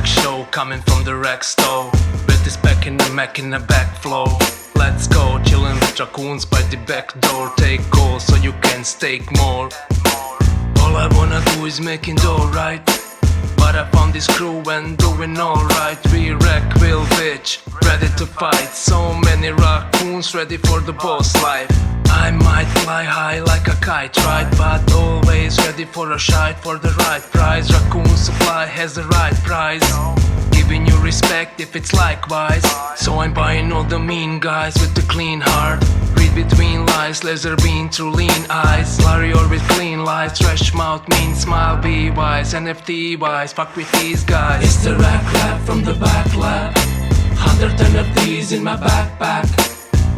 show coming from the RAC store. With this back in the Mac in the back flow. Let's go, chillin' with raccoons by the back door. Take calls so you can stake more. All I wanna do is making dough, right? But I found this crew and doing alright. We wreck, will bitch, ready to fight. So many raccoons ready for the boss life. I might fly high like a kite, right? But always ready for a shite for the right price. Raccoon supply has the right price. Giving you respect if it's likewise. So I'm buying all the mean guys with the clean heart. Read between lies, laser beam through lean eyes. Larry with clean lies, trash mouth, mean smile, be wise. NFT wise, fuck with these guys. It's the RAC lab from the back lab. 110 of these in my backpack.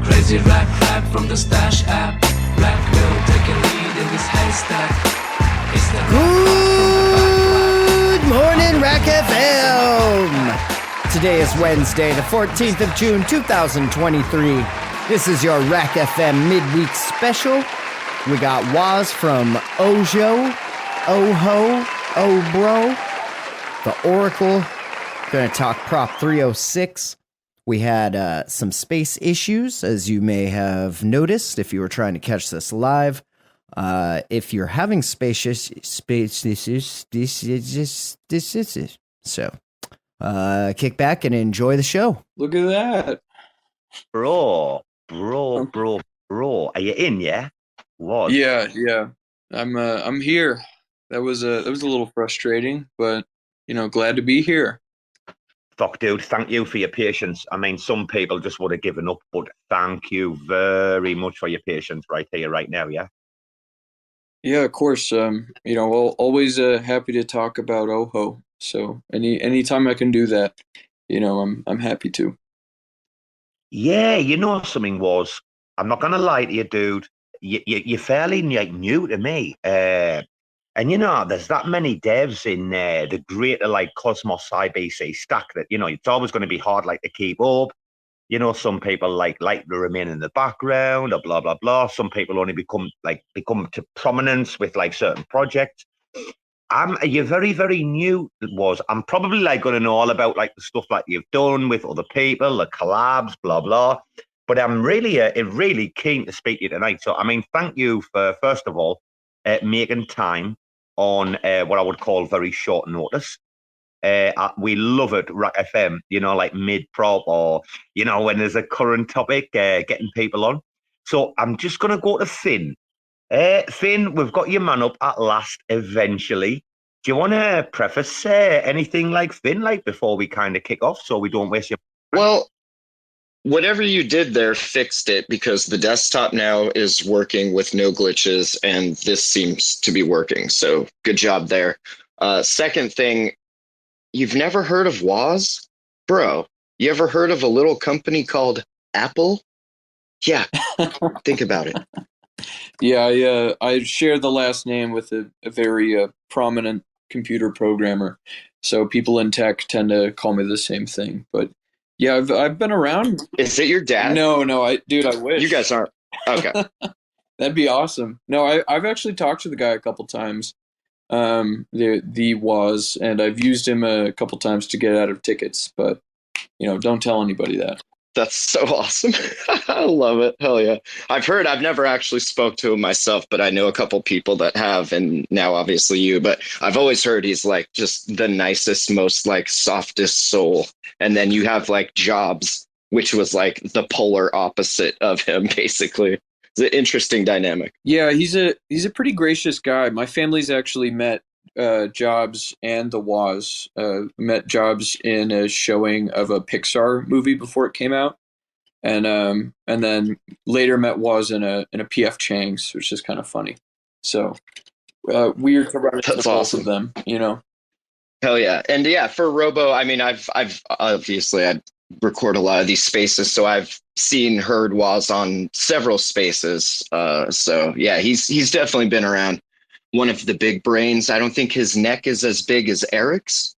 Crazy RAC lab from the stash app. RAC will take a lead in this haystack. It's the Good morning, RAC FM. Today is Wednesday, the 14th of June, 2023. This is your RAC FM midweek special. We got Waz from Ojo, Oho, Obro, the Oracle. Gonna talk Prop 306. We had some space issues, as you may have noticed if you were trying to catch this live. If you're having space issues. So, kick back and enjoy the show. Look at that. Bro. Are you in, yeah? What? Yeah. I'm here. That was a little frustrating, but glad to be here. Fuck, dude, thank you for your patience. I mean, some people just would have given up, but thank you very much for your patience right here, right now, yeah? Yeah, of course. Always happy to talk about Oho. So anytime I can do that, I'm happy to. Yeah, something was. I'm not gonna lie to you, dude. You're fairly new to me. And there's that many devs in the greater Cosmos IBC stack that it's always going to be hard to keep up. Some people like to remain in the background or blah blah blah. Some people only become to prominence with certain projects. You're very, very new. I'm probably going to know all about the stuff you've done with other people, the collabs, blah blah. But I'm really keen to speak to you tonight. So I mean, thank you for first of all making time on what I would call very short notice. We love it, RAC FM. mid-prop or when there's a current topic, getting people on. So I'm just gonna go to Finn. Finn, we've got your man up at last, eventually. Do you want to preface anything Finn, before we kind of kick off so we don't waste your... Well, whatever you did there fixed it because the desktop now is working with no glitches and this seems to be working. So good job there. Second thing, you've never heard of Waz? Bro, you ever heard of a little company called Apple? Yeah, think about it. Yeah, I share the last name with a very prominent computer programmer. So people in tech tend to call me the same thing. But yeah, I've been around. Is it your dad? No, I wish. You guys aren't. Okay. That'd be awesome. No, I've actually talked to the guy a couple times. The Waz, and I've used him a couple times to get out of tickets, but don't tell anybody that. That's so awesome. I love it. Hell yeah. I've never actually spoke to him myself, but I know a couple people that have, and now obviously you, but I've always heard he's just the nicest, most softest soul. And then you have Jobs, which was the polar opposite of him, basically. It's an interesting dynamic. Yeah, he's a pretty gracious guy. My family's actually met Jobs and the Waz. Met Jobs in a showing of a Pixar movie before it came out, and then later met Waz in a PF Chang's, which is kind of funny. So weird to run into both of them, Hell yeah, and yeah, for Robo, I mean, I've obviously I record a lot of these spaces, so I've heard Waz on several spaces. So yeah, he's definitely been around. One of the big brains. I don't think his neck is as big as Eric's.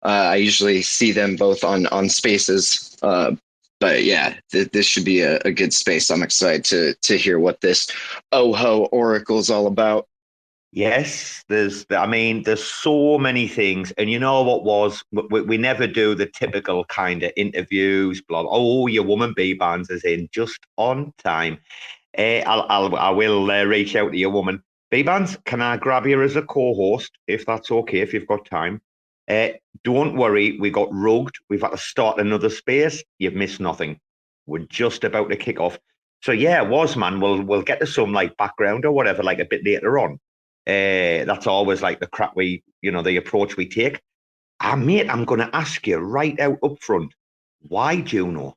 I usually see them both on spaces. But yeah, this should be a good space. I'm excited to hear what this Oho Oracle is all about. Yes, there's so many things. And you know what was, we never do the typical kind of interviews, blah, oh, your woman B bands is in just on time. I will reach out to your woman B bands. Can I grab you as a co-host, if that's okay, if you've got time? Uh, don't worry, we got rugged. We've had to start another space. You've missed nothing. We're just about to kick off. So yeah, man. We'll get to some like background or whatever, like a bit later on. That's always like the crap the approach we take. Mate, I'm going to ask you right out up front, why Juno?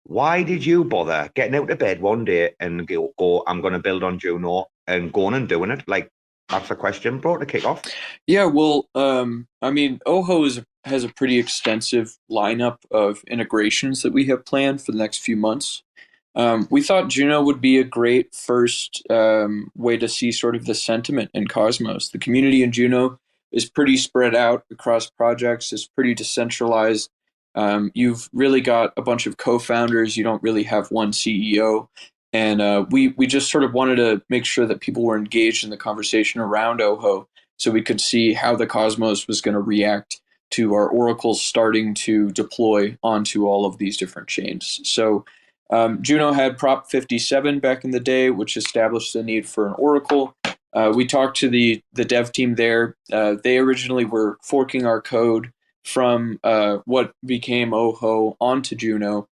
Why did you bother getting out of bed one day and go I'm going to build on Juno and going and doing it? Like, that's the question, bro, to kick off. Yeah, well, I mean, Oho has a pretty extensive lineup of integrations that we have planned for the next few months. We thought Juno would be a great first way to see sort of the sentiment in Cosmos. The community in Juno is pretty spread out across projects. It's pretty decentralized. You've really got a bunch of co-founders. You don't really have one CEO. And we just sort of wanted to make sure that people were engaged in the conversation around Oho so we could see how the Cosmos was going to react to our oracles starting to deploy onto all of these different chains. So Juno had Prop 57 back in the day, which established the need for an oracle. We talked to the dev team there. They originally were forking our code from what became Oho onto Juno.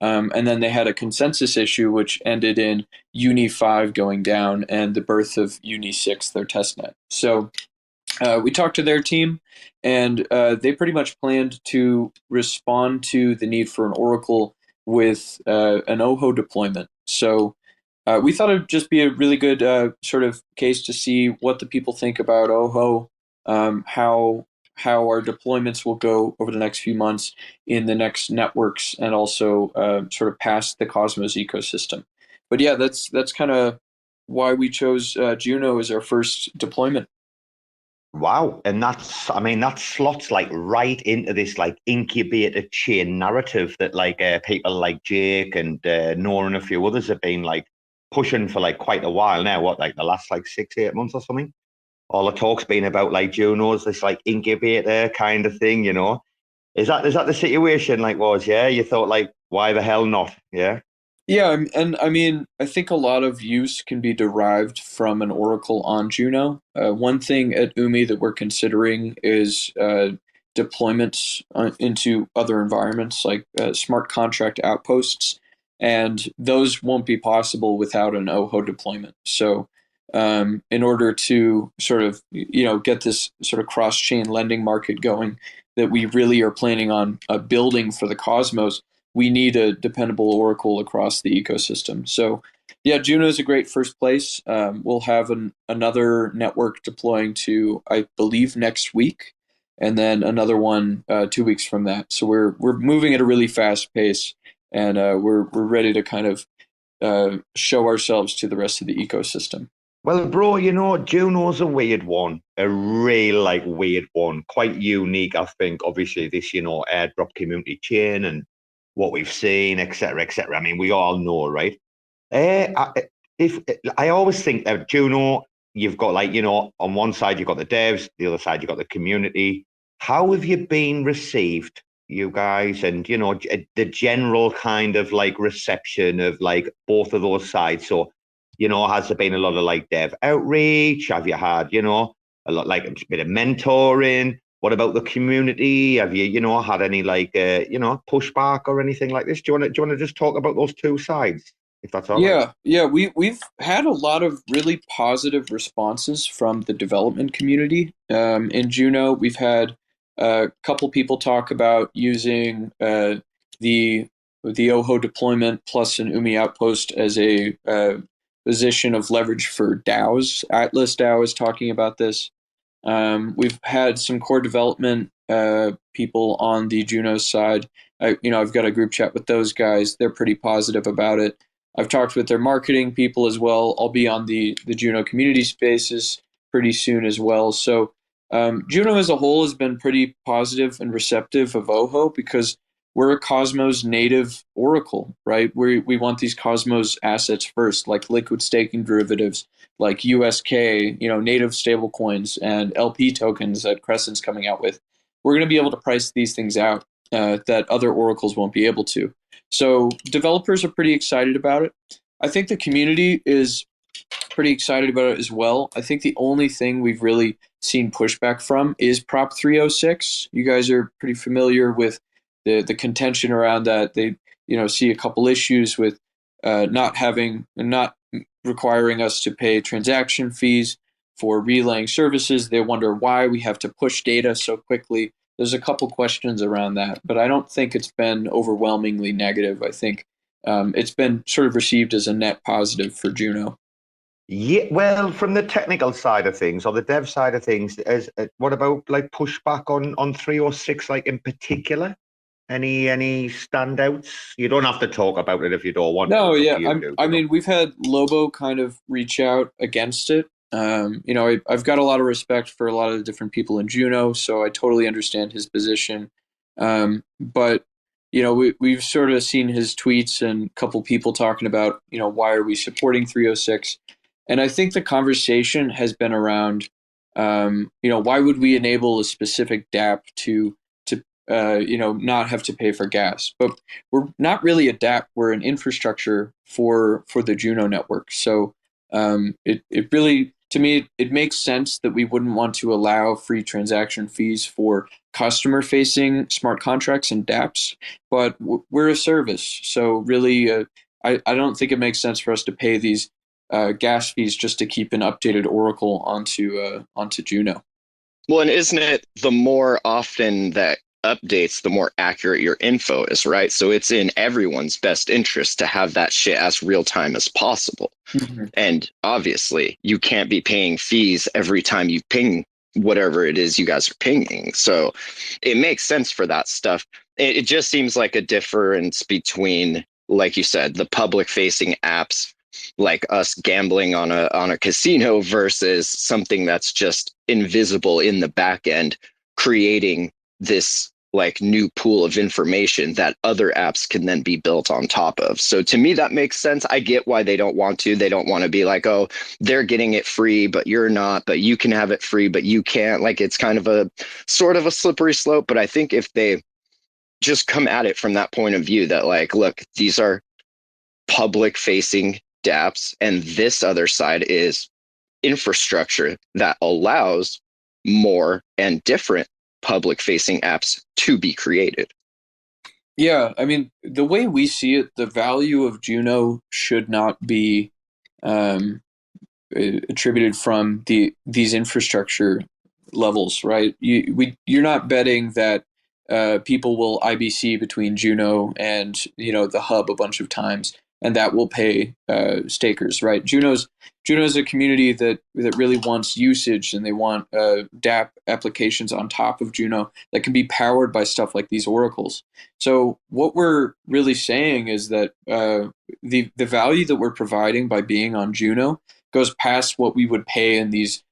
And then they had a consensus issue, which ended in Uni 5 going down and the birth of Uni 6, their testnet. So we talked to their team, and they pretty much planned to respond to the need for an oracle with an Oho deployment. So we thought it'd just be a really good sort of case to see what the people think about Oho, how our deployments will go over the next few months in the next networks, and also sort of past the Cosmos ecosystem. But yeah, that's kind of why we chose Juno as our first deployment. Wow. And that slots like right into this like incubator chain narrative that like people like Jake and Noah and a few others have been like pushing for like quite a while now. What, like the last like 6-8 months or something? All the talk's been about like Juno's this like incubator kind of thing, you know. Is that the situation like was, yeah? You thought like, why the hell not? Yeah. Yeah, and I mean, I think a lot of use can be derived from an oracle on Juno. One thing at UMI that we're considering is deployments into other environments like smart contract outposts, and those won't be possible without an Oho deployment. So in order to sort of, get this sort of cross-chain lending market going that we really are planning on building for the Cosmos, we need a dependable oracle across the ecosystem. So yeah, Juno is a great first place. We'll have another network deploying to, I believe, next week, and then another one 2 weeks from that. So we're moving at a really fast pace, and we're ready to kind of show ourselves to the rest of the ecosystem. Well, bro, Juno's a weird one, a real like weird one, quite unique, I think. Obviously, this airdrop community chain and what we've seen, etc., etc. I mean, we all know, right? I always think that Juno, you've got like on one side you've got the devs, the other side you've got the community. How have you been received, you guys, and the general kind of like reception of like both of those sides? So, has there been a lot of like dev outreach? Have you had a lot like a bit of mentoring? What about the community? Have you had any like pushback or anything like this? Do you want to just talk about those two sides, if that's all right? Yeah. We've had a lot of really positive responses from the development community. In Juno, we've had a couple people talk about using the Oho deployment plus an UMI outpost as a position of leverage for DAOs. Atlas DAO is talking about this. We've had some core development people on the Juno side. I've got a group chat with those guys. They're pretty positive about it. I've talked with their marketing people as well. I'll be on the Juno community spaces pretty soon as well. So Juno as a whole has been pretty positive and receptive of Oho because we're a Cosmos native oracle, right? We want these Cosmos assets first, like liquid staking derivatives, like USK, native stablecoins and LP tokens that Crescent's coming out with. We're going to be able to price these things out that other oracles won't be able to. So developers are pretty excited about it. I think the community is pretty excited about it as well. I think the only thing we've really seen pushback from is Prop 306. You guys are pretty familiar with the contention around that. They see a couple issues with not requiring us to pay transaction fees for relaying services. They wonder why we have to push data so quickly. There's a couple questions around that, but I don't think it's been overwhelmingly negative. I think it's been sort of received as a net positive for Juno. Yeah, well, from the technical side of things or the dev side of things, what about like pushback on 306, like in particular? Any standouts? You don't have to talk about it if you don't want No, to. yeah. I mean, we've had Lobo kind of reach out against it. I've got a lot of respect for a lot of the different people in Juno, so I totally understand his position. But we've sort of seen his tweets and a couple people talking about, why are we supporting 306? And I think the conversation has been around, why would we enable a specific DApp to not have to pay for gas? But we're not really a DApp. We're an infrastructure for the Juno network. So it really, to me, it makes sense that we wouldn't want to allow free transaction fees for customer-facing smart contracts and dApps, but we're a service. So really, I don't think it makes sense for us to pay these gas fees just to keep an updated Oracle onto Juno. Well, and isn't it the more often that updates, the more accurate your info is, right? So it's in everyone's best interest to have that shit as real time as possible. Mm-hmm. And obviously, you can't be paying fees every time you ping whatever it is you guys are pinging. So it makes sense for that stuff. It just seems like a difference between, like you said, the public facing apps like us gambling on a casino versus something that's just invisible in the back end, creating this like new pool of information that other apps can then be built on top of. So to me, that makes sense. I get why they don't want to. They don't want to be like, oh, they're getting it free, but you're not, but you can have it free, but you can't. Like, it's kind of a sort of a slippery slope. But I think if they just come at it from that point of view that like, look, these are public facing dApps, and this other side is infrastructure that allows more and different public facing apps to be created. Yeah, I mean, the way we see it, the value of Juno should not be attributed from these infrastructure levels, right? You're not betting that people will IBC between Juno and the hub a bunch of times, and that will pay stakers, right? Juno's a community that really wants usage, and they want dApp applications on top of Juno that can be powered by stuff like these oracles. So what we're really saying is that the value that we're providing by being on Juno goes past what we would pay in these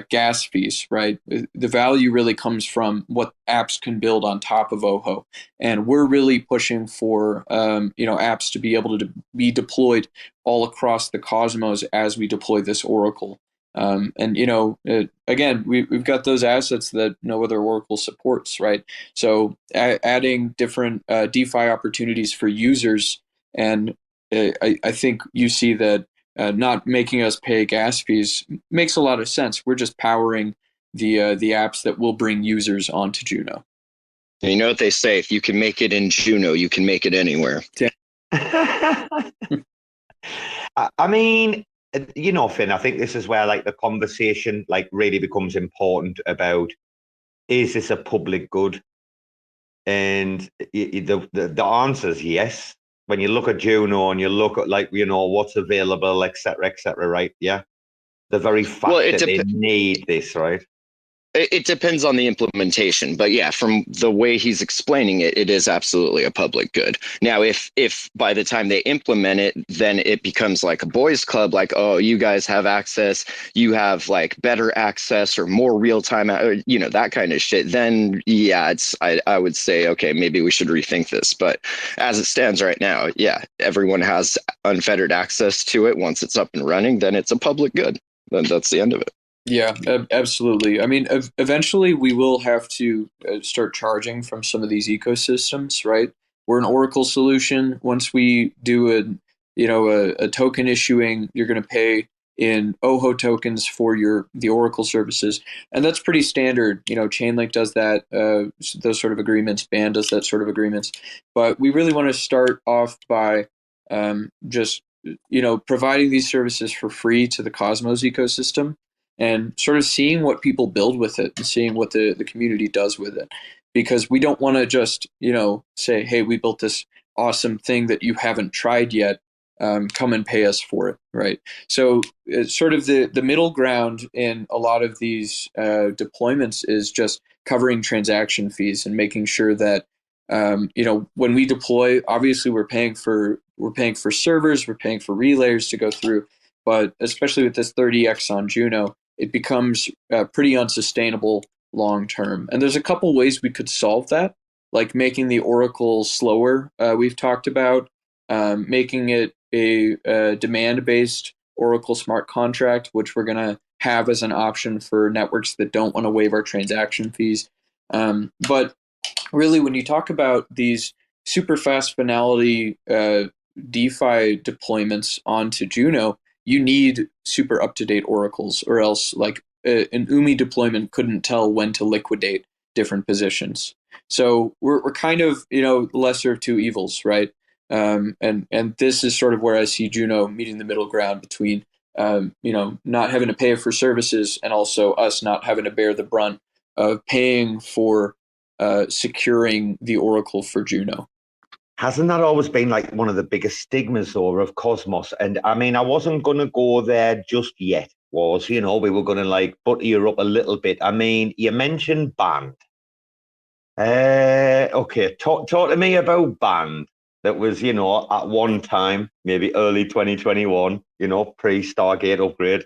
gas fees, right? The value really comes from what apps can build on top of Ojo, and we're really pushing for apps to be able to be deployed all across the Cosmos as we deploy this Oracle. Again, we've got those assets that no other Oracle supports, right? So adding different DeFi opportunities for users, and I think you see that. Not making us pay gas fees makes a lot of sense. We're just powering the apps that will bring users onto Juno. And you know what they say: if you can make it in Juno, you can make it anywhere. Yeah. I mean, Finn, I think this is where like the conversation like really becomes important about, is this a public good? And the answer is yes. When you look at Juno and you look at what's available, et cetera, right? Yeah. The very fact that they need this, right? It depends on the implementation, but yeah, from the way he's explaining it, it is absolutely a public good. Now, if by the time they implement it, then it becomes like a boys club, like, oh, you guys have access, you have like better access or more real time, that kind of shit. Then yeah, I would say, okay, maybe we should rethink this. But as it stands right now, yeah, everyone has unfettered access to it. Once it's up and running, then it's a public good. Then that's the end of it. Yeah, absolutely. I mean, eventually we will have to start charging from some of these ecosystems, right? We're an Oracle solution. Once we do a token issuing, you're going to pay in OHO tokens for the Oracle services, and that's pretty standard. Chainlink does that, those sort of agreements. Band does that sort of agreements. But we really want to start off by just providing these services for free to the Cosmos ecosystem, and sort of seeing what people build with it and seeing what the community does with it. Because we don't want to just, say, hey, we built this awesome thing that you haven't tried yet. Come and pay us for it, right? So it's sort of the middle ground in a lot of these deployments is just covering transaction fees and making sure that, when we deploy, obviously we're paying for servers, we're paying for relayers to go through, but especially with this 30x on Juno, it becomes pretty unsustainable long term. And there's a couple ways we could solve that, like making the Oracle slower. We've talked about making it a demand-based Oracle smart contract, which we're going to have as an option for networks that don't want to waive our transaction fees. But really, when you talk about these super fast finality DeFi deployments onto Juno, you need super up-to-date oracles, or else like an UMI deployment couldn't tell when to liquidate different positions. So we're kind of, lesser of two evils, right? And this is sort of where I see Juno meeting the middle ground between, not having to pay for services and also us not having to bear the brunt of paying for securing the oracle for Juno. Hasn't that always been like one of the biggest stigmas or of Cosmos? And I mean, I wasn't going to go there just yet. We were going to like butter you up a little bit. I mean, you mentioned Band. Okay, talk to me about Band. That was, at one time, maybe early 2021, pre-Stargate upgrade,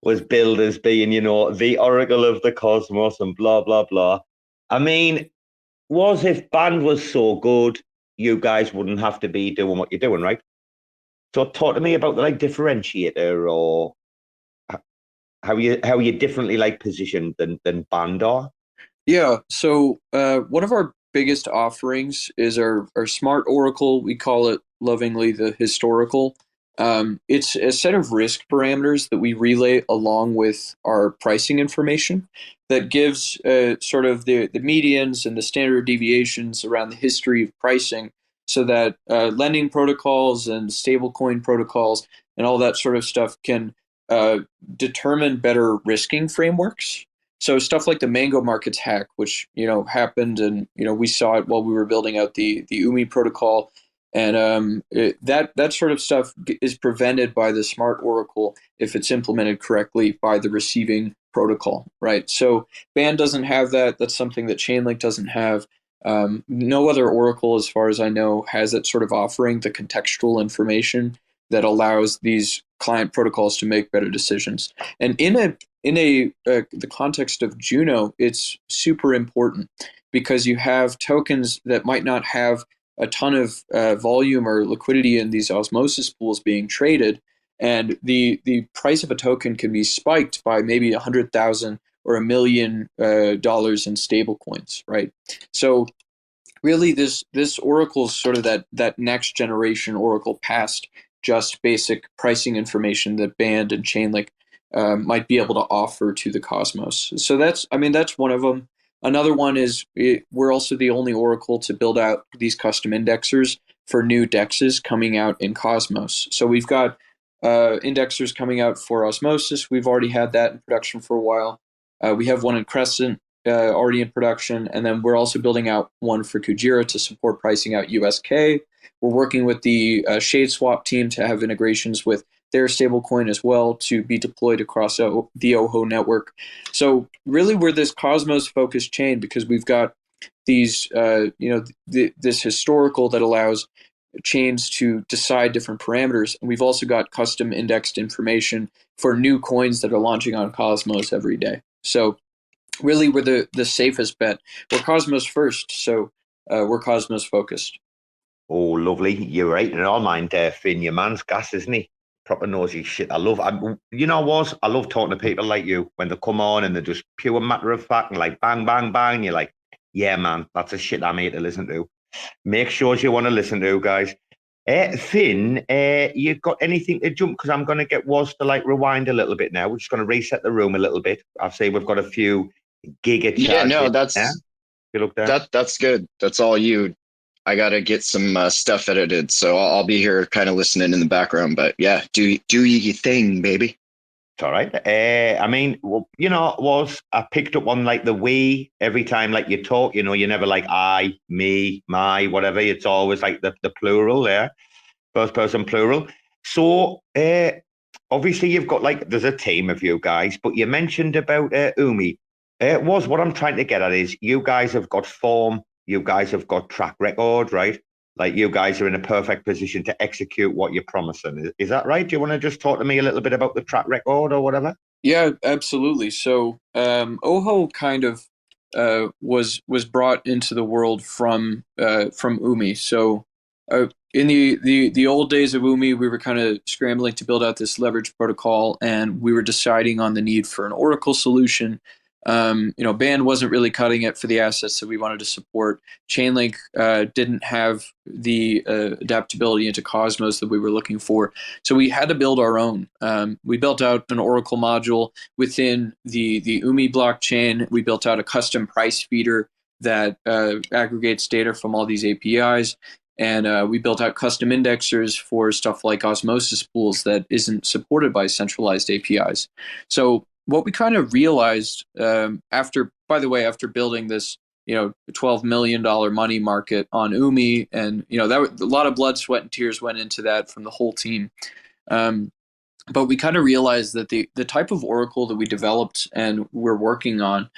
was billed as being, the oracle of the cosmos and blah, blah, blah. I mean, if Band was so good, you guys wouldn't have to be doing what you're doing, right? So talk to me about the like differentiator, or how you differently like positioned than Band are. Yeah. So one of our biggest offerings is our smart oracle. We call it lovingly the historical. It's a set of risk parameters that we relay along with our pricing information that gives sort of the medians and the standard deviations around the history of pricing, so that lending protocols and stablecoin protocols and all that sort of stuff can determine better risking frameworks. So stuff like the Mango Markets hack, which happened, and we saw it while we were building out the UMI protocol, and that sort of stuff is prevented by the smart oracle if it's implemented correctly by the receiving protocol, right? So Band doesn't have that. That's something that Chainlink doesn't have. No other oracle, as far as I know, has that sort of offering, the contextual information that allows these client protocols to make better decisions. And in the context of Juno, it's super important because you have tokens that might not have a ton of volume or liquidity in these osmosis pools being traded, and the price of a token can be spiked by maybe 100,000 or $1 million in stable coins, right? So really, this oracle is sort of that next generation oracle past just basic pricing information that Band and Chainlink might be able to offer to the Cosmos. So that's one of them. Another one is we're also the only oracle to build out these custom indexers for new dexes coming out in Cosmos. So we've got indexers coming out for Osmosis. We've already had that in production for a while. We have one in Crescent already in production, and then we're also building out one for Kujira to support pricing out USK. We're working with the Shade Swap team to have integrations with their stablecoin as well to be deployed across the OHO network. So really, we're this Cosmos focused chain because we've got these, this historical that allows chains to decide different parameters. And we've also got custom indexed information for new coins that are launching on Cosmos every day. So really, we're the safest bet. We're Cosmos first, so we're Cosmos focused. Oh, lovely. You're right. And I don't mind Finn, your man's gas, isn't he? Proper nosy shit. I love talking to people like you when they come on and they're just pure matter of fact and like bang, bang, bang. And you're like, yeah, man, that's a shit I'm here to listen to. Make sure you want to listen to, guys. Finn, you got anything to jump? Because I'm going to get Woz to like rewind a little bit now. We're just going to reset the room a little bit. I'll say we've got a few giga charges. Yeah, no, you look there. That's good. That's all you. I got to get some stuff edited, so I'll be here kind of listening in the background. But yeah, do your thing, baby. It's all right. I mean, well, I picked up on like the we every time like you talk, you're never like I, me, my, whatever. It's always like the plural there, first person plural. So obviously you've got like, there's a team of you guys, but you mentioned about Umi. What I'm trying to get at is you guys have got form, you guys have got track record, right? Like you guys are in a perfect position to execute what you're promising. Is that right? Do you want to just talk to me a little bit about the track record or whatever? Yeah, absolutely. So OHO kind of was brought into the world from Umi. So in the old days of Umi, we were kind of scrambling to build out this leverage protocol, and we were deciding on the need for an Oracle solution. Band wasn't really cutting it for the assets that we wanted to support. Chainlink didn't have the adaptability into Cosmos that we were looking for. So we had to build our own. We built out an Oracle module within the Umi blockchain. We built out a custom price feeder that aggregates data from all these APIs. And we built out custom indexers for stuff like osmosis pools that isn't supported by centralized APIs. So what we kind of realized after building this, $12 million money market on Umi, and that a lot of blood, sweat, and tears went into that from the whole team. But we kind of realized that the type of Oracle that we developed and we're working on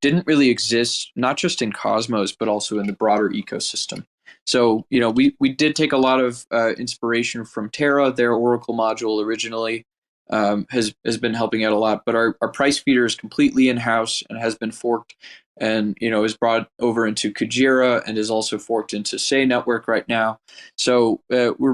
didn't really exist, not just in Cosmos, but also in the broader ecosystem. So, we did take a lot of inspiration from Terra, their Oracle module originally. Has been helping out a lot, but our price feeder is completely in-house and has been forked and is brought over into Kujira and is also forked into Say Network right now. So we're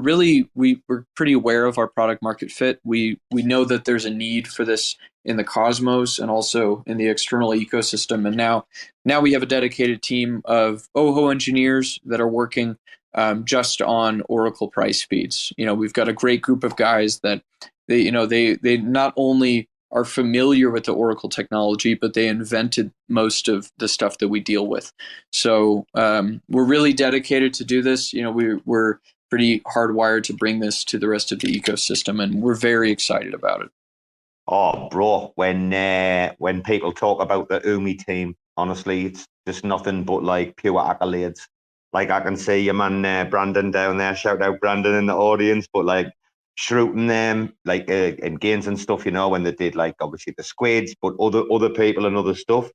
pretty aware of our product market fit. We know that there's a need for this in the Cosmos and also in the external ecosystem. And now we have a dedicated team of OHO engineers that are working just on Oracle price feeds. We've got a great group of guys that they not only are familiar with the Oracle technology, but they invented most of the stuff that we deal with. So we're really dedicated to do this. We're pretty hardwired to bring this to the rest of the ecosystem, and we're very excited about it. Oh, bro, when people talk about the Umi team, honestly, it's just nothing but like pure accolades. Like I can see your man Brandon down there. Shout out Brandon in the audience, but like shooting them like in games and stuff, when they did like obviously the squids, but other people and other stuff.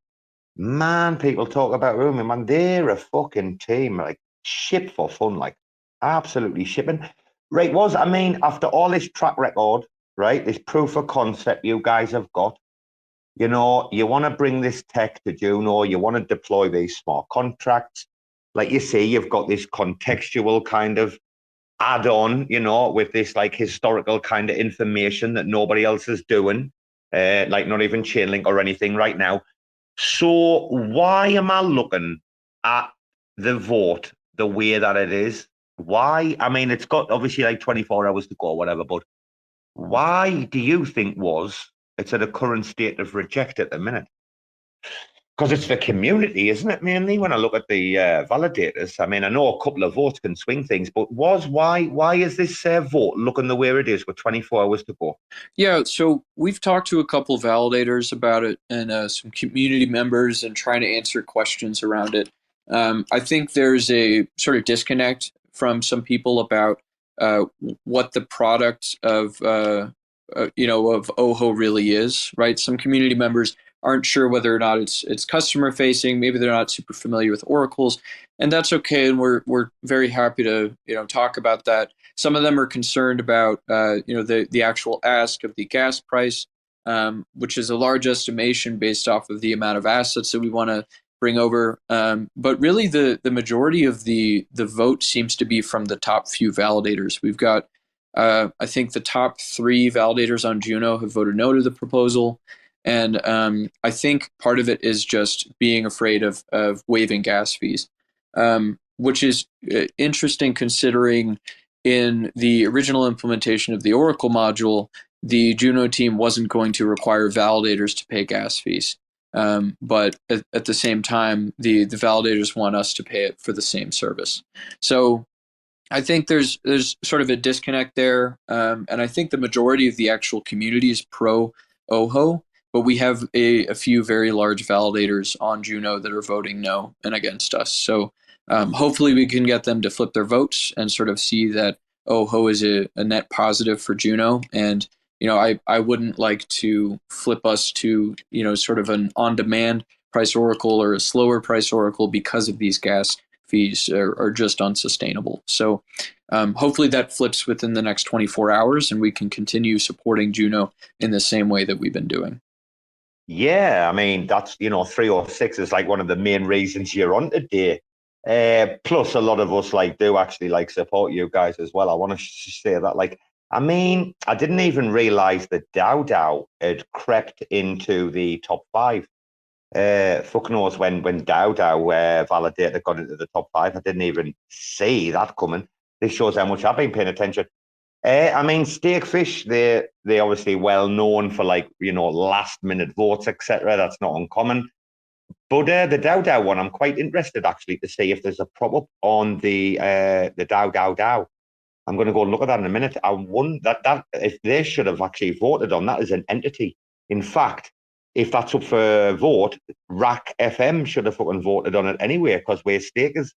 Man, people talk about Umi, man, they're a fucking team, like ship for fun, like absolutely shipping. Right, after all this track record, right, this proof of concept you guys have got, you want to bring this tech to Juno, you want to deploy these smart contracts. Like you see, you've got this contextual kind of add-on, with this like historical kind of information that nobody else is doing, like not even Chainlink or anything right now. So why am I looking at the vote the way that it is? Why? I mean, it's got obviously like 24 hours to go or whatever, but why do you think it's at a current state of reject at the minute? Because it's the community, isn't it, mainly, when I look at the validators? I mean, I know a couple of votes can swing things, but why is this vote looking the way it is with 24 hours to go? Yeah, so we've talked to a couple of validators about it and some community members and trying to answer questions around it. I think there's a sort of disconnect from some people about what the product of of Oho really is, right? Some community members aren't sure whether or not it's customer facing. Maybe they're not super familiar with oracles, and that's okay. And we're very happy to talk about that. Some of them are concerned about the actual ask of the gas price, which is a large estimation based off of the amount of assets that we want to bring over. But really, the majority of the vote seems to be from the top few validators. We've got, I think, the top 3 validators on Juno have voted no to the proposal. And I think part of it is just being afraid of waiving gas fees, which is interesting considering in the original implementation of the Oracle module, the Juno team wasn't going to require validators to pay gas fees. But at the same time, the validators want us to pay it for the same service. So I think there's sort of a disconnect there. And I think the majority of the actual community is pro Oho, but we have a few very large validators on Juno that are voting no and against us. So hopefully we can get them to flip their votes and sort of see that Oho is a net positive for Juno. And I wouldn't like to flip us to, sort of an on-demand price oracle or a slower price oracle because of these gas fees are just unsustainable. So hopefully that flips within the next 24 hours and we can continue supporting Juno in the same way that we've been doing. Yeah, I mean, that's, 306 is like one of the main reasons you're on today. Plus, a lot of us do actually support you guys as well. I want to say that, I mean, I didn't even realize that DAO had crept into the top 5. Fuck knows when DAO validator got into the top 5. I didn't even see that coming. This shows how much I've been paying attention. I mean, Steakfish, they're obviously well known for last minute votes, etc. That's not uncommon. But the DAO one, I'm quite interested actually to see if there's a prop up on the DAO. I'm going to go and look at that in a minute. I wonder that if they should have actually voted on that as an entity. In fact, if that's up for vote, RAC FM should have fucking voted on it anyway because we're stakers.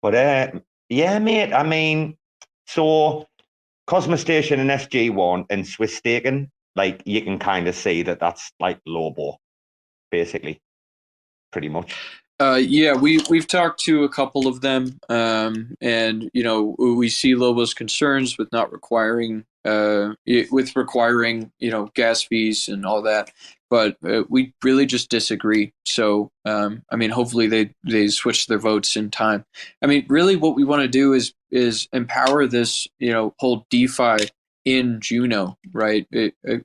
But yeah, mate. I mean, so Cosmo Station and SG1 and Swiss staking, you can kind of see that that's Lobo, basically, pretty much. Yeah, we've talked to a couple of them, and we see Lobo's concerns with not requiring gas fees and all that, but we really just disagree. So I mean, hopefully they switch their votes in time. I mean, really, what we want to do is empower this whole DeFi in Juno, right?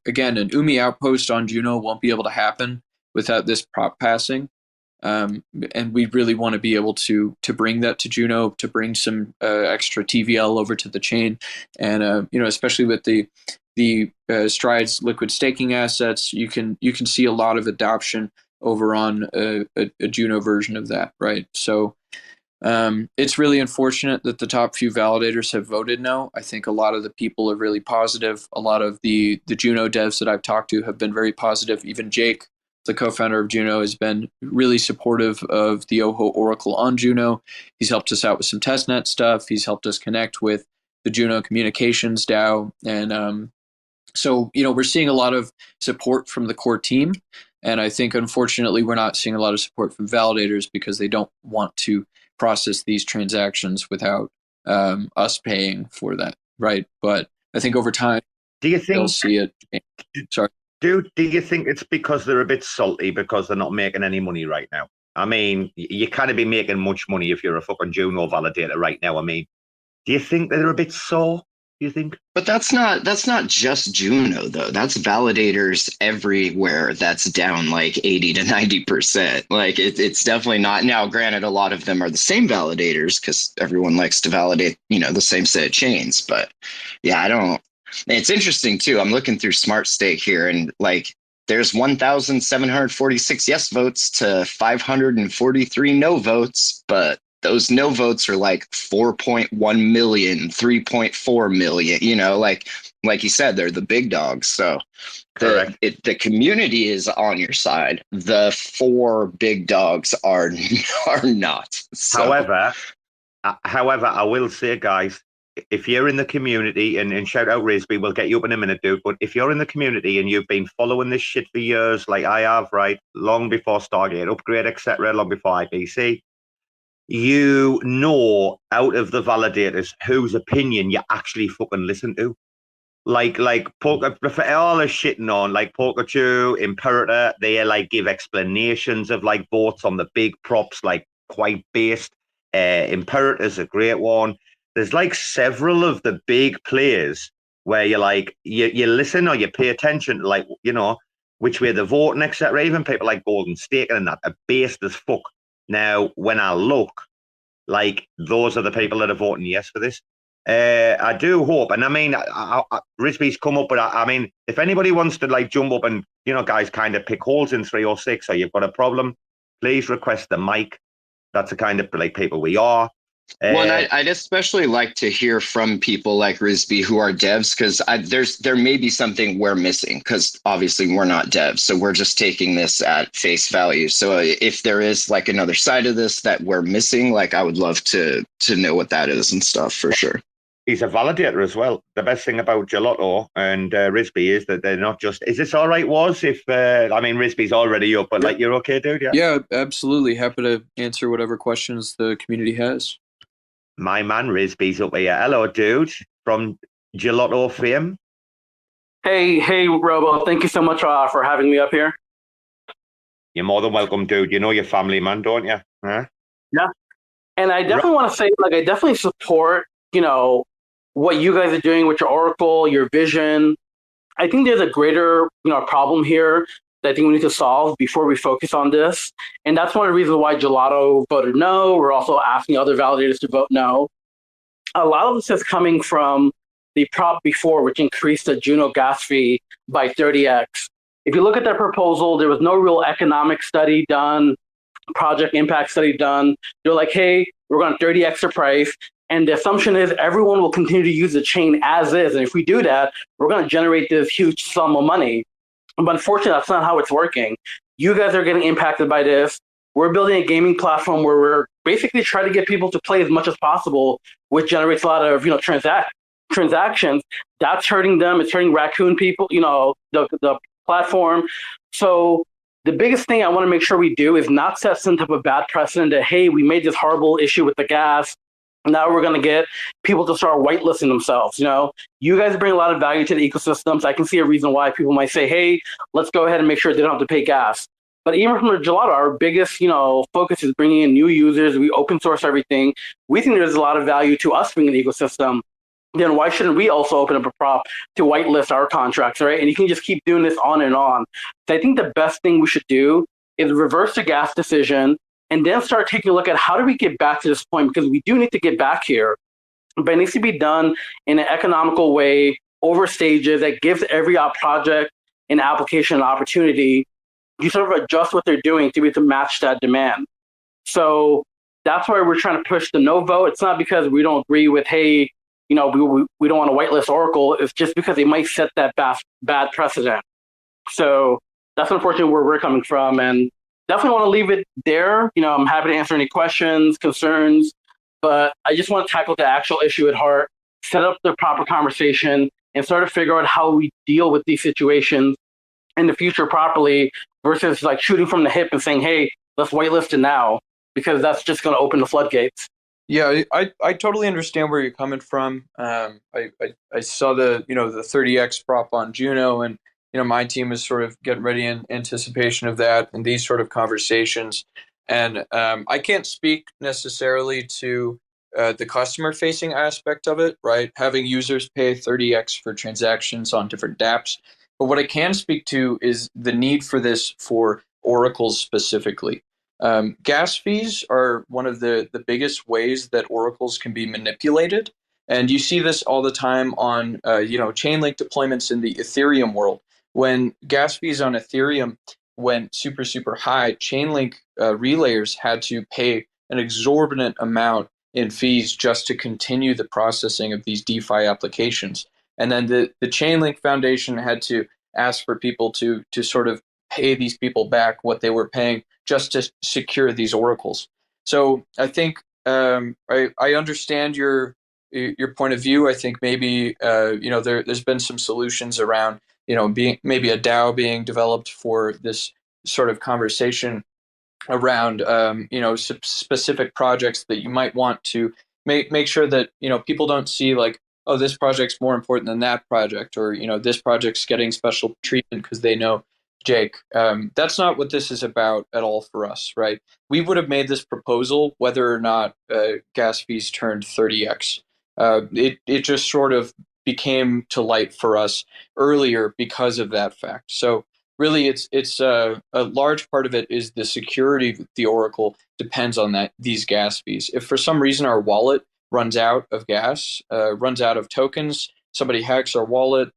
Again, an UMI outpost on Juno won't be able to happen without this prop passing. And we really want to be able to bring that to Juno, to bring some extra TVL over to the chain, and especially with the Stride's liquid staking assets, you can see a lot of adoption over on a Juno version of that, right? So it's really unfortunate that the top few validators have voted no. I think a lot of the people are really positive. A lot of the Juno devs that I've talked to have been very positive. Even Jake, the co-founder of Juno, has been really supportive of the Oho Oracle on Juno. He's helped us out with some testnet stuff. He's helped us connect with the Juno Communications DAO. And so, we're seeing a lot of support from the core team. And I think, unfortunately, we're not seeing a lot of support from validators because they don't want to process these transactions without us paying for that, right? But I think over time, they'll see it. Sorry. Do you think it's because they're a bit salty because they're not making any money right now? I mean, you can't be making much money if you're a fucking Juno validator right now. I mean, do you think that they're a bit sore? Do you think? But that's not just Juno though. That's validators everywhere. That's down 80 to 90%. It's definitely not. Now, granted, a lot of them are the same validators because everyone likes to validate, the same set of chains. But yeah, I don't. It's interesting too. I'm looking through Smart Stake here, and there's 1,746 yes votes to 543 no votes, but those no votes are 4.1 million, 3.4 million. Like you said, they're the big dogs. So the community is on your side. The 4 big dogs are not. So. However, I will say, guys, if you're in the community, and shout out RISBE, we'll get you up in a minute, dude. But if you're in the community and you've been following this shit for years, like I have, right, long before Stargate Upgrade, etc., long before IPC, you know out of the validators whose opinion you actually fucking listen to. Like Poker, for all the shitting on, like Pikachu, Imperator, they like give explanations of like votes on the big props, like quite based. Imperator's a great one. There's like several of the big players where you're like, you listen or you pay attention to, like, you know, which way they're voting, etc. Even people like Golden State and that are based as fuck. Now, when I look, like, those are the people that are voting yes for this. I do hope, and I mean, RISBE's come up, but I mean, if anybody wants to like jump up and, you know, guys, kind of pick holes in 306, or you've got a problem, please request the mic. That's the kind of like people we are. Well, and I'd especially like to hear from people like RISBE who are devs, because there may be something we're missing, because obviously we're not devs, so we're just taking this at face value. So if there is like another side of this that we're missing, like I would love to know what that is and stuff for sure. He's a validator as well. The best thing about Gelato and RISBE is that they're not just. Is this all right, Waz? If I mean, RISBE's already up, but like, you're okay, dude? Yeah, absolutely. Happy to answer whatever questions the community has. My man RISBE's up here. Hello, dude, from Gelato fame. Hey, Robo. Thank you so much for having me up here. You're more than welcome, dude. You know your family, man, don't you? Huh? Yeah. And I definitely want to say, like, I definitely support, you know, what you guys are doing with your Oracle, your vision. I think there's a greater, you know, problem here that I think we need to solve before we focus on this. And that's one of the reasons why Gelato voted no. We're also asking other validators to vote no. A lot of this is coming from the prop before, which increased the Juno gas fee by 30x. If you look at that proposal, there was no real economic study done, project impact study done. They're like, hey, we're going to 30x the price. And the assumption is everyone will continue to use the chain as is. And if we do that, we're going to generate this huge sum of money. But unfortunately, that's not how it's working. You guys are getting impacted by this. We're building a gaming platform where we're basically trying to get people to play as much as possible, which generates a lot of, you know, transactions. That's hurting them. It's hurting raccoon people, you know, the platform. So the biggest thing I want to make sure we do is not set some type of bad precedent that, hey, we made this horrible issue with the gas. Now we're going to get people to start whitelisting themselves. You know, you guys bring a lot of value to the ecosystems. I can see a reason why people might say, hey, let's go ahead and make sure they don't have to pay gas. But even from the Gelato, our biggest, you know, focus is bringing in new users. We open source everything. We think there's a lot of value to us being in the ecosystem. Then why shouldn't we also open up a prop to whitelist our contracts, right? And you can just keep doing this on and on. So I think the best thing we should do is reverse the gas decision and then start taking a look at how do we get back to this point, because we do need to get back here. But it needs to be done in an economical way, over stages, that gives every project and application an opportunity. You sort of adjust what they're doing to be able to match that demand. So that's why we're trying to push the no vote. It's not because we don't agree with, hey, you know, we don't want to whitelist Oracle. It's just because they might set that bad precedent. So that's unfortunately where we're coming from. And definitely want to leave it there. You know, I'm happy to answer any questions, concerns, but I just want to tackle the actual issue at heart, set up the proper conversation, and start to figure out how we deal with these situations in the future properly versus like shooting from the hip and saying, hey, let's whitelist it now, because that's just going to open the floodgates. Yeah, I totally understand where you're coming from. I saw the 30x prop on Juno, and my team is sort of getting ready in anticipation of that and these sort of conversations. And I can't speak necessarily to the customer-facing aspect of it, right? Having users pay 30x for transactions on different dApps. But what I can speak to is the need for this for oracles specifically. Gas fees are one of the biggest ways that oracles can be manipulated. And you see this all the time on Chainlink deployments in the Ethereum world. When gas fees on Ethereum went super, super high, Chainlink relayers had to pay an exorbitant amount in fees just to continue the processing of these DeFi applications. And then the Chainlink Foundation had to ask for people to sort of pay these people back what they were paying just to secure these oracles. So I think I understand your your point of view. I think maybe there's been some solutions around being maybe a DAO being developed for this sort of conversation around specific projects that you might want to make sure that people don't see like, oh, this project's more important than that project, or this project's getting special treatment because they know Jake. That's not what this is about at all for us, right? We would have made this proposal whether or not gas fees turned 30x. It just sort of became to light for us earlier because of that fact. So really, it's a large part of it is the security of the Oracle depends on these gas fees. If for some reason our wallet runs out of gas, runs out of tokens, somebody hacks our wallet,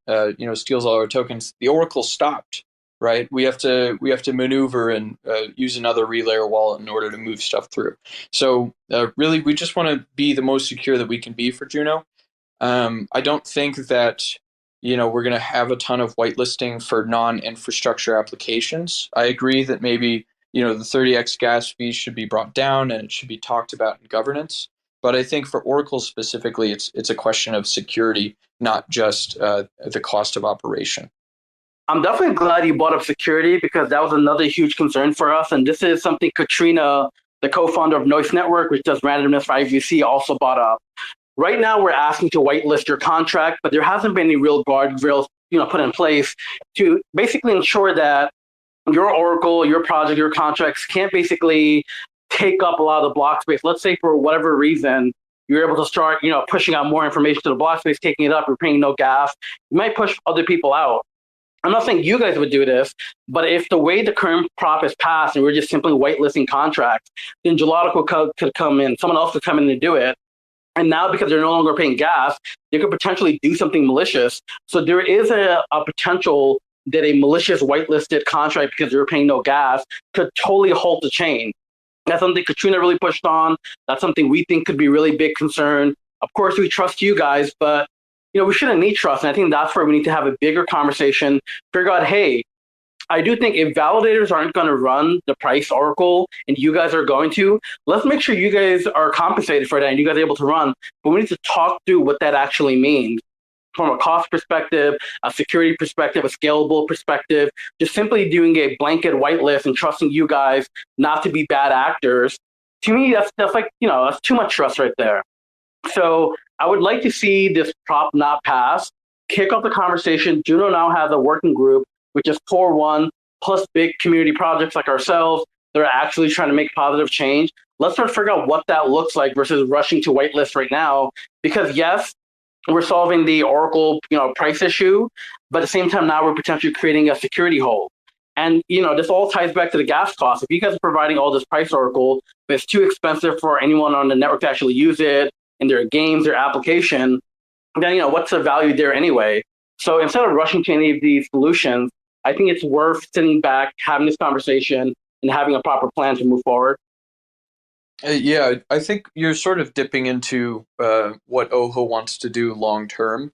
steals all our tokens, the Oracle stopped, right? We have to maneuver and use another relayer wallet in order to move stuff through. So really, we just want to be the most secure that we can be for Juno. I don't think that we're going to have a ton of whitelisting for non-infrastructure applications. I agree that maybe the 30x gas fees should be brought down and it should be talked about in governance. But I think for Oracle specifically, it's a question of security, not just the cost of operation. I'm definitely glad you brought up security, because that was another huge concern for us. And this is something Katrina, the co-founder of Noise Network, which does randomness for IVC, also brought up. Right now, we're asking to whitelist your contract, but there hasn't been any real guardrails, put in place to basically ensure that your Oracle, your project, your contracts can't basically take up a lot of the block space. Let's say for whatever reason, you're able to start, pushing out more information to the block space, taking it up, you're paying no gas. You might push other people out. I'm not saying you guys would do this, but if the way the current prop is passed and we're just simply whitelisting contracts, then Gelato could come in, someone else could come in and do it. And now, because they're no longer paying gas, they could potentially do something malicious. So there is a potential that a malicious whitelisted contract, because they're paying no gas, could totally halt the chain. That's something Katrina really pushed on. That's something we think could be really big concern. Of course, we trust you guys, but we shouldn't need trust. And I think that's where we need to have a bigger conversation, figure out, hey, I do think if validators aren't going to run the price Oracle and you guys are going to, let's make sure you guys are compensated for that and you guys are able to run. But we need to talk through what that actually means from a cost perspective, a security perspective, a scalable perspective. Just simply doing a blanket whitelist and trusting you guys not to be bad actors. To me, that's like, that's too much trust right there. So I would like to see this prop not pass, kick off the conversation. Juno now has a working group, which is Core One, plus big community projects like ourselves that are actually trying to make positive change. Let's start to figure out what that looks like versus rushing to whitelist right now. Because yes, we're solving the Oracle, price issue, but at the same time now we're potentially creating a security hole. And this all ties back to the gas cost. If you guys are providing all this price Oracle, but it's too expensive for anyone on the network to actually use it in their games, their application, then what's the value there anyway? So instead of rushing to any of these solutions, I think it's worth sitting back, having this conversation, and having a proper plan to move forward. Yeah, I think you're sort of dipping into what OHO wants to do long term.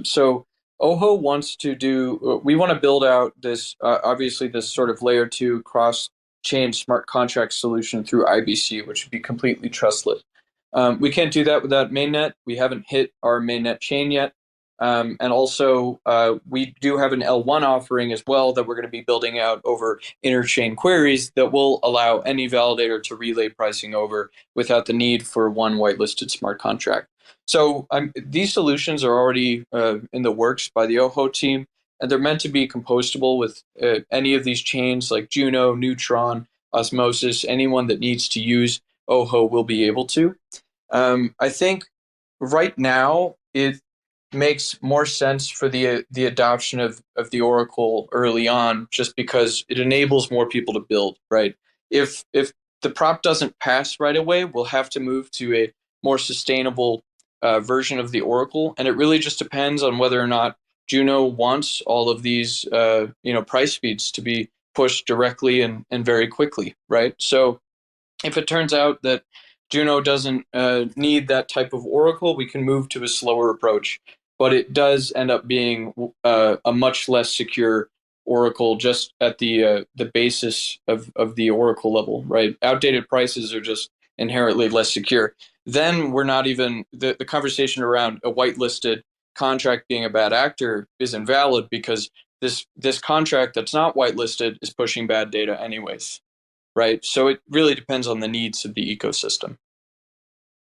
So OHO wants to do, we want to build out this, obviously this sort of layer 2 cross-chain smart contract solution through IBC, which would be completely trustless. We can't do that without mainnet. We haven't hit our mainnet chain yet. And also, we do have an L1 offering as well that we're going to be building out over interchain queries that will allow any validator to relay pricing over without the need for one whitelisted smart contract. So these solutions are already in the works by the OHO team, and they're meant to be compostable with any of these chains like Juno, Neutron, Osmosis. Anyone that needs to use OHO will be able to. I think right now it makes more sense for the adoption of the Oracle early on, just because it enables more people to build, right? If the prop doesn't pass right away, we'll have to move to a more sustainable version of the Oracle, and it really just depends on whether or not Juno wants all of these price feeds to be pushed directly and very quickly, right? So if it turns out that Juno doesn't need that type of Oracle, we can move to a slower approach. But it does end up being a much less secure Oracle just at the basis of the Oracle level, right? Outdated prices are just inherently less secure. then we're not even the conversation around a whitelisted contract being a bad actor is invalid, because this contract that's not whitelisted is pushing bad data anyways, right? So it really depends on the needs of the ecosystem.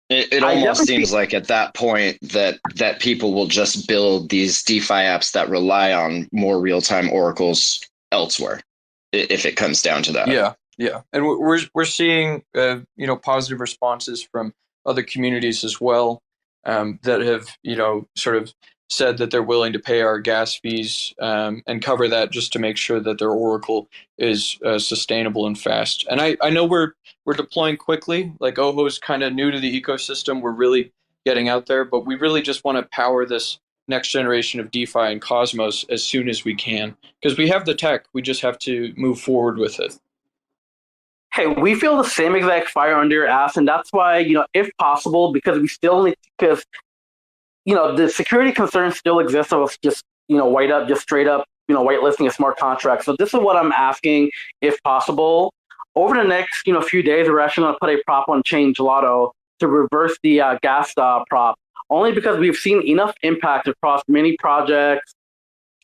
It almost seems like at that point that people will just build these DeFi apps that rely on more real-time oracles elsewhere, if it comes down to that. Yeah, and we're seeing positive responses from other communities as well, that have sort of said that they're willing to pay our gas fees and cover that just to make sure that their oracle is sustainable and fast. And I know we're deploying quickly. Like, Oho's kind of new to the ecosystem. We're really getting out there, but we really just want to power this next generation of DeFi and Cosmos as soon as we can, because we have the tech. We just have to move forward with it. Hey, we feel the same exact fire under your ass, and that's why, if possible, because we still need, because the security concerns still exist of us just straight up whitelisting a smart contract. So this is what I'm asking, if possible. Over the next few days, we're actually going to put a prop on chain Gelato to reverse the gas prop, only because we've seen enough impact across many projects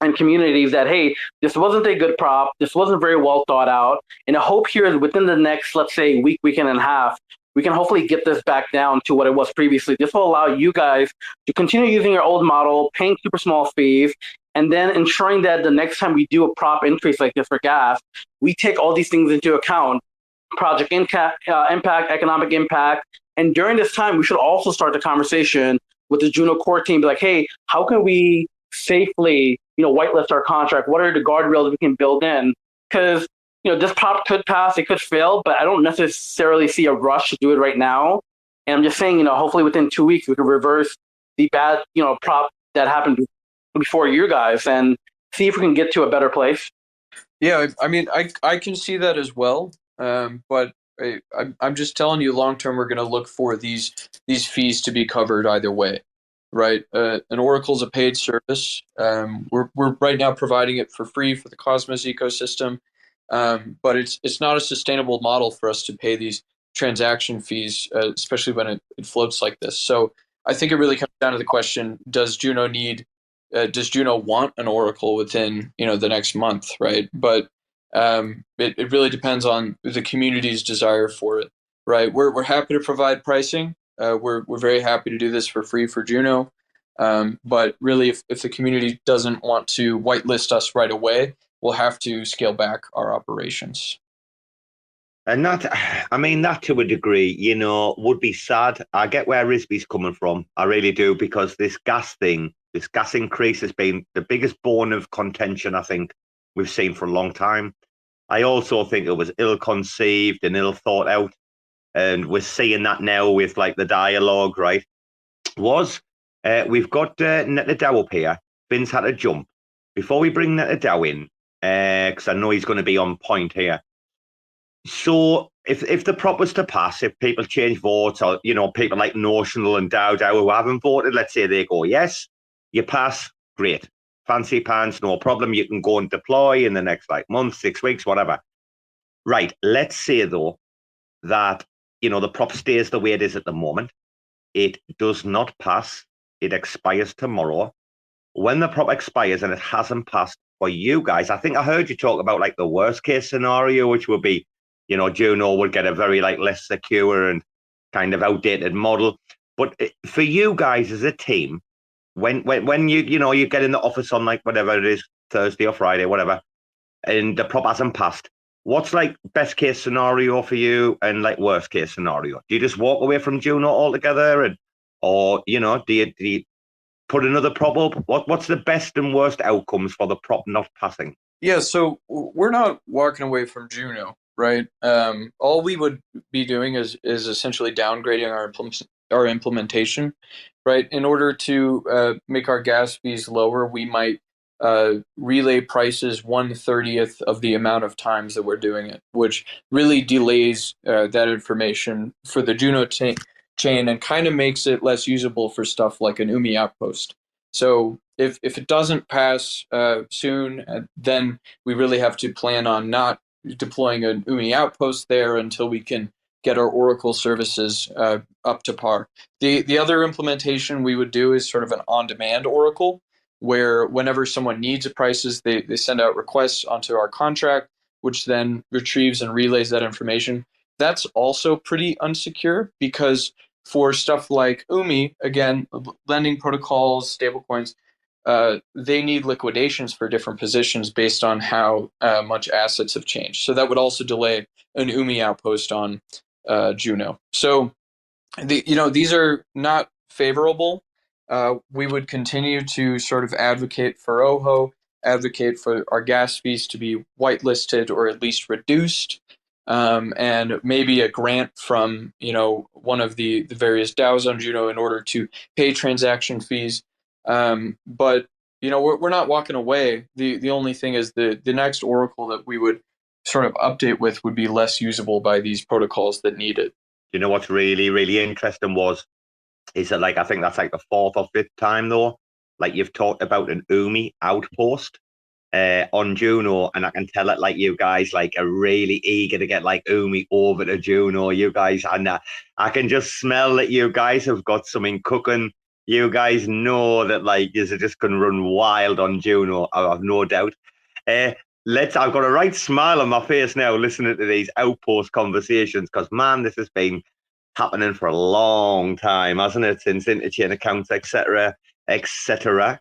and communities that, hey, this wasn't a good prop, this wasn't very well thought out, and the hope here is within the next, let's say, weekend and a half, we can hopefully get this back down to what it was previously. This will allow you guys to continue using your old model, paying super small fees, and then ensuring that the next time we do a prop increase like this for gas, we take all these things into account: project impact, economic impact. And during this time, we should also start the conversation with the Juno core team, be like, hey, how can we safely whitelist our contract? What are the guardrails we can build in? Because this prop could pass, it could fail, but I don't necessarily see a rush to do it right now. And I'm just saying, hopefully within 2 weeks we can reverse the bad prop that happened before you guys and see if we can get to a better place. Yeah, I mean, I can see that as well, but I'm just telling you, long term, we're going to look for these fees to be covered either way. Right, an Oracle's a paid service. We're right now providing it for free for the Cosmos ecosystem, but it's not a sustainable model for us to pay these transaction fees, especially when it floats like this. So I think it really comes down to the question: does Juno want an Oracle within the next month? Right, but it really depends on the community's desire for it. Right, we're happy to provide pricing. We're very happy to do this for free for Juno, but really, if the community doesn't want to whitelist us right away, we'll have to scale back our operations. And that to a degree, would be sad. I get where RISBE's coming from. I really do, because this gas increase has been the biggest bone of contention I think we've seen for a long time. I also think it was ill-conceived and ill-thought out. And we're seeing that now with like the dialogue, right? We've got Neta DAO up here. Vince had to jump. Before we bring Neta DAO in, because I know he's going to be on point here. So if the prop was to pass, if people change votes, or people like Notional and DAO who haven't voted, let's say they go, yes, you pass, great. Fancy pants, no problem. You can go and deploy in the next month, 6 weeks, whatever. Right. Let's say though that the prop stays the way it is at the moment. It does not pass. It expires tomorrow. When the prop expires and it hasn't passed for you guys, I think I heard you talk about the worst case scenario, which would be, Juno would get a very less secure and kind of outdated model. But for you guys as a team, when you get in the office on whatever it is, Thursday or Friday, whatever, and the prop hasn't passed, what's best case scenario for you and worst case scenario? Do you just walk away from Juno altogether, or do you put another prop up? What's the best and worst outcomes for the prop not passing? Yeah, so we're not walking away from Juno, right? All we would be doing is essentially downgrading our implementation, right? In order to make our gas fees lower, we might relay prices 1/30th of the amount of times that we're doing it, which really delays that information for the Juno chain and kind of makes it less usable for stuff like an UMI outpost. So if it doesn't pass soon, then we really have to plan on not deploying an UMI outpost there until we can get our Oracle services up to par. The other implementation we would do is sort of an on-demand Oracle, where whenever someone needs prices, they send out requests onto our contract, which then retrieves and relays that information. That's also pretty unsecure because for stuff like UMI, again, lending protocols, stablecoins, they need liquidations for different positions based on how much assets have changed. So that would also delay an UMI outpost on Juno. So these are not favorable. We would continue to sort of advocate for OHO, advocate for our gas fees to be whitelisted or at least reduced, and maybe a grant from one of the various DAOs on Juno in order to pay transaction fees. But we're not walking away. The only thing is the next Oracle that we would sort of update with would be less usable by these protocols that need it. You know what's really, really interesting is that I think that's the fourth or fifth time though, you've talked about an UMI outpost on Juno, and I can tell it you guys are really eager to get UMI over to Juno. You guys, and I can just smell that you guys have got something cooking. You guys know that you're just going to run wild on Juno. I have no doubt. I've got a right smile on my face now listening to these outpost conversations because, man, this has been happening for a long time, hasn't it? Since interchain accounts, etc., etc.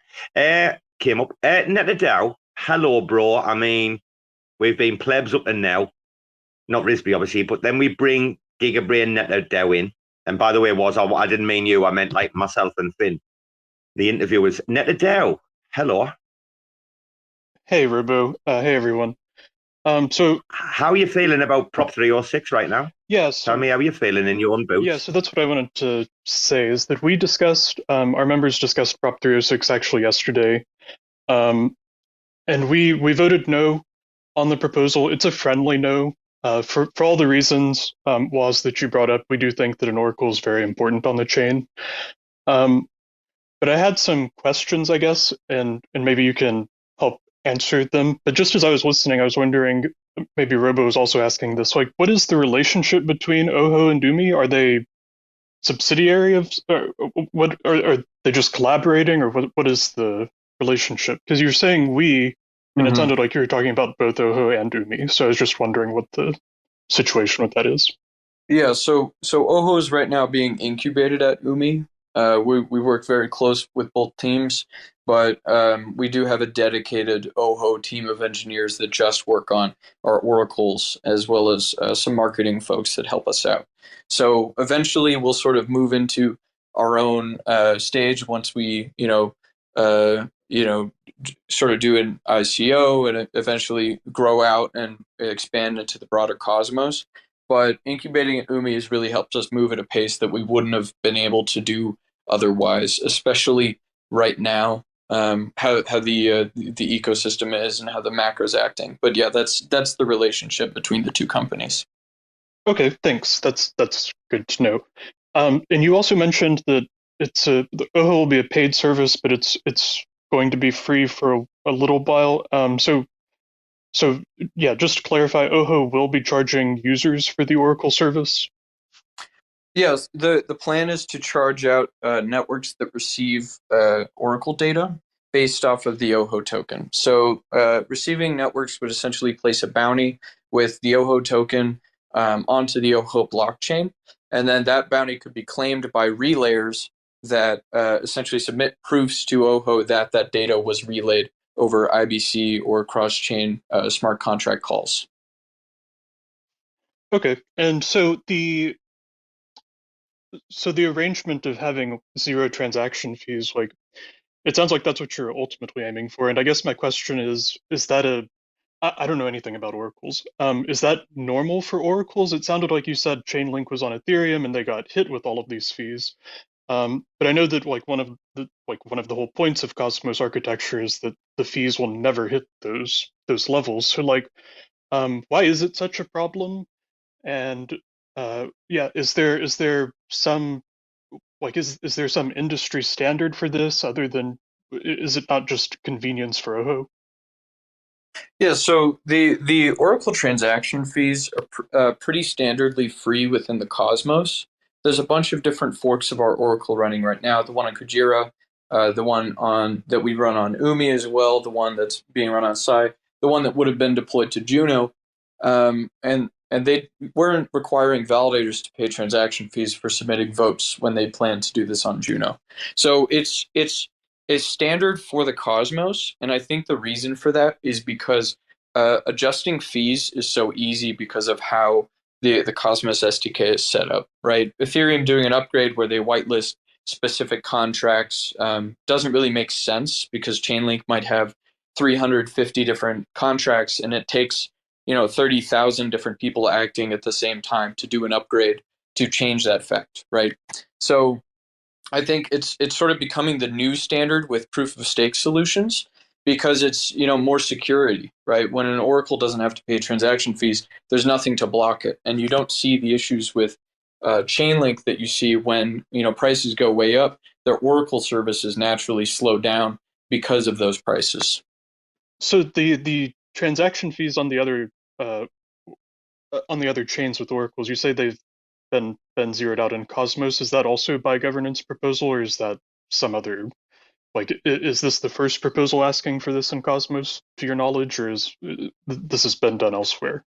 Came up. Neta DAO, hello, bro. I mean, we've been plebs up and now, NotRizbe, obviously, but then we bring Gigabrain Neta DAO in. And by the way, I didn't mean you. I meant myself and Finn. The interview was Neta DAO. Hello. Hey, Robo. Hey, everyone. So how are you feeling about Prop 306 right now? Yeah. Tell me how you're feeling in your own boots. Yeah, so that's what I wanted to say is that we discussed, our members discussed Prop 306 actually yesterday. And we voted no on the proposal. It's a friendly no. For all the reasons, Woz, that you brought up, we do think that an oracle is very important on the chain. But I had some questions, I guess, and maybe you can help answer them. But just as I was listening, I was wondering, maybe Robo was also asking this, what is the relationship between OHO and UMI? Are they subsidiary of, or what, are they just collaborating, or what is the relationship? Because you're saying we, and it sounded like you were talking about both OHO and UMI. So I was just wondering what the situation with that is. Yeah, so OHO is right now being incubated at UMI. We work very close with both teams, but we do have a dedicated OHO team of engineers that just work on our oracles, as well as some marketing folks that help us out. So eventually we'll sort of move into our own stage once we, sort of do an ICO and eventually grow out and expand into the broader cosmos. But incubating at UMI has really helped us move at a pace that we wouldn't have been able to do otherwise, especially right now, how the ecosystem is and how the macro's acting. But yeah, that's the relationship between the two companies. Okay, thanks. That's good to know. And you also mentioned that the OHO will be a paid service, but it's going to be free for a little while. So yeah, just to clarify, OHO will be charging users for the Oracle service? Yes, the plan is to charge out networks that receive Oracle data based off of the OHO token. So receiving networks would essentially place a bounty with the OHO token onto the OHO blockchain, and then that bounty could be claimed by relayers that essentially submit proofs to OHO that that data was relayed over IBC or cross-chain smart contract calls. Okay, and so the arrangement of having 0 transaction fees, it sounds like that's what you're ultimately aiming for. And I guess my question is that I don't know anything about oracles. Is that normal for oracles? It sounded like you said Chainlink was on Ethereum and they got hit with all of these fees. But I know that one of the whole points of Cosmos architecture is that the fees will never hit those levels. So why is it such a problem? And is there some is there some industry standard for this other than, is it not just convenience for OHO? Yeah, so the Oracle transaction fees are pretty standardly free within the Cosmos. There's a bunch of different forks of our Oracle running right now. The one on Kujira, the one on that we run on Umi as well, the one that's being run on Psi, the one that would have been deployed to Juno, and they weren't requiring validators to pay transaction fees for submitting votes when they plan to do this on Juno. So it's standard for the Cosmos, and I think the reason for that is because adjusting fees is so easy because of how the Cosmos SDK is set up, right? Ethereum doing an upgrade where they whitelist specific contracts doesn't really make sense because Chainlink might have 350 different contracts, and it takes 30,000 different people acting at the same time to do an upgrade to change that fact, right? So I think it's sort of becoming the new standard with proof of stake solutions because it's more security, right? When an Oracle doesn't have to pay transaction fees, there's nothing to block it, and you don't see the issues with Chainlink that you see when prices go way up. Their Oracle services naturally slow down because of those prices. So the transaction fees on the other chains with oracles, you say they've been zeroed out in Cosmos. Is that also by governance proposal, or is that some other? Like, is this the first proposal asking for this in Cosmos, to your knowledge, or is this has been done elsewhere?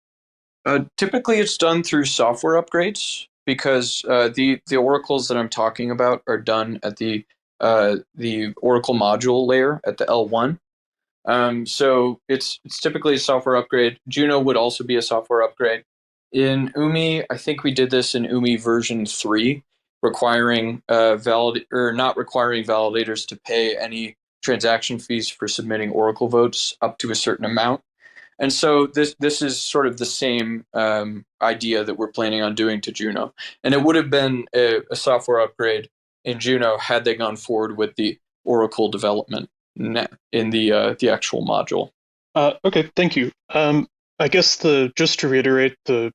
Typically, it's done through software upgrades because the oracles that I'm talking about are done at the Oracle module layer at the L1. So it's typically a software upgrade. Juno would also be a software upgrade. In Umi, I think we did this in Umi version 3, requiring not requiring validators to pay any transaction fees for submitting Oracle votes up to a certain amount. And so this is sort of the same idea that we're planning on doing to Juno. And it would have been a software upgrade in Juno had they gone forward with the Oracle development in the actual module. Okay, thank you. I guess just to reiterate the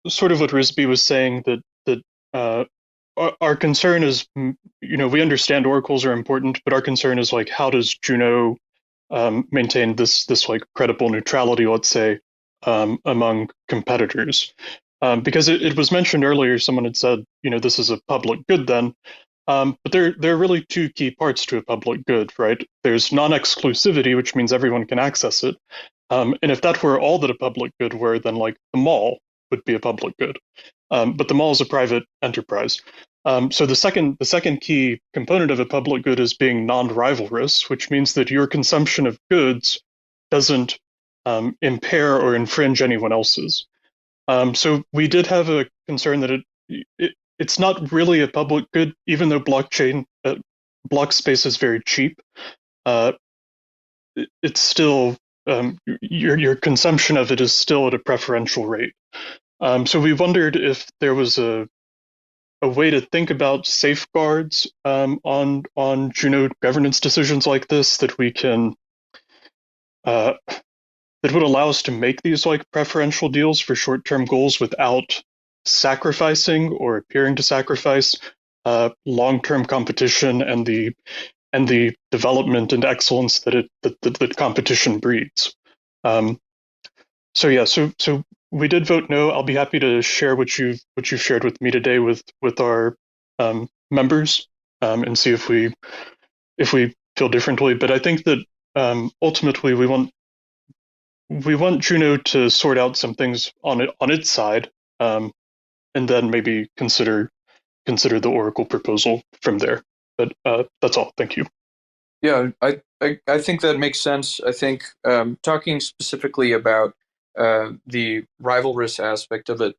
sort of what RISB was saying, that our concern is, we understand oracles are important, but our concern is like, how does Juno maintain this like credible neutrality, let's say, among competitors? Because it was mentioned earlier, someone had said, this is a public good then. But there are really two key parts to a public good, right? There's non-exclusivity, which means everyone can access it. And if that were all that a public good were, then like the mall would be a public good. But the mall is a private enterprise. So the second key component of a public good is being non-rivalrous, which means that your consumption of goods doesn't impair or infringe anyone else's. So we did have a concern that it's not really a public good, even though block space is very cheap. It's still your consumption of it is still at a preferential rate. So we wondered if there was a way to think about safeguards on Juno governance decisions like this that we can that would allow us to make these like preferential deals for short-term goals without sacrificing or appearing to sacrifice long-term competition and the development and excellence that competition breeds. So we did vote no. I'll be happy to share what you've shared with me today with our members and see if we feel differently. But I think that ultimately we want Juno to sort out some things on its side. And then maybe consider the Oracle proposal from there. But that's all. Thank you. Yeah, I think that makes sense. I think talking specifically about the rivalrous aspect of it,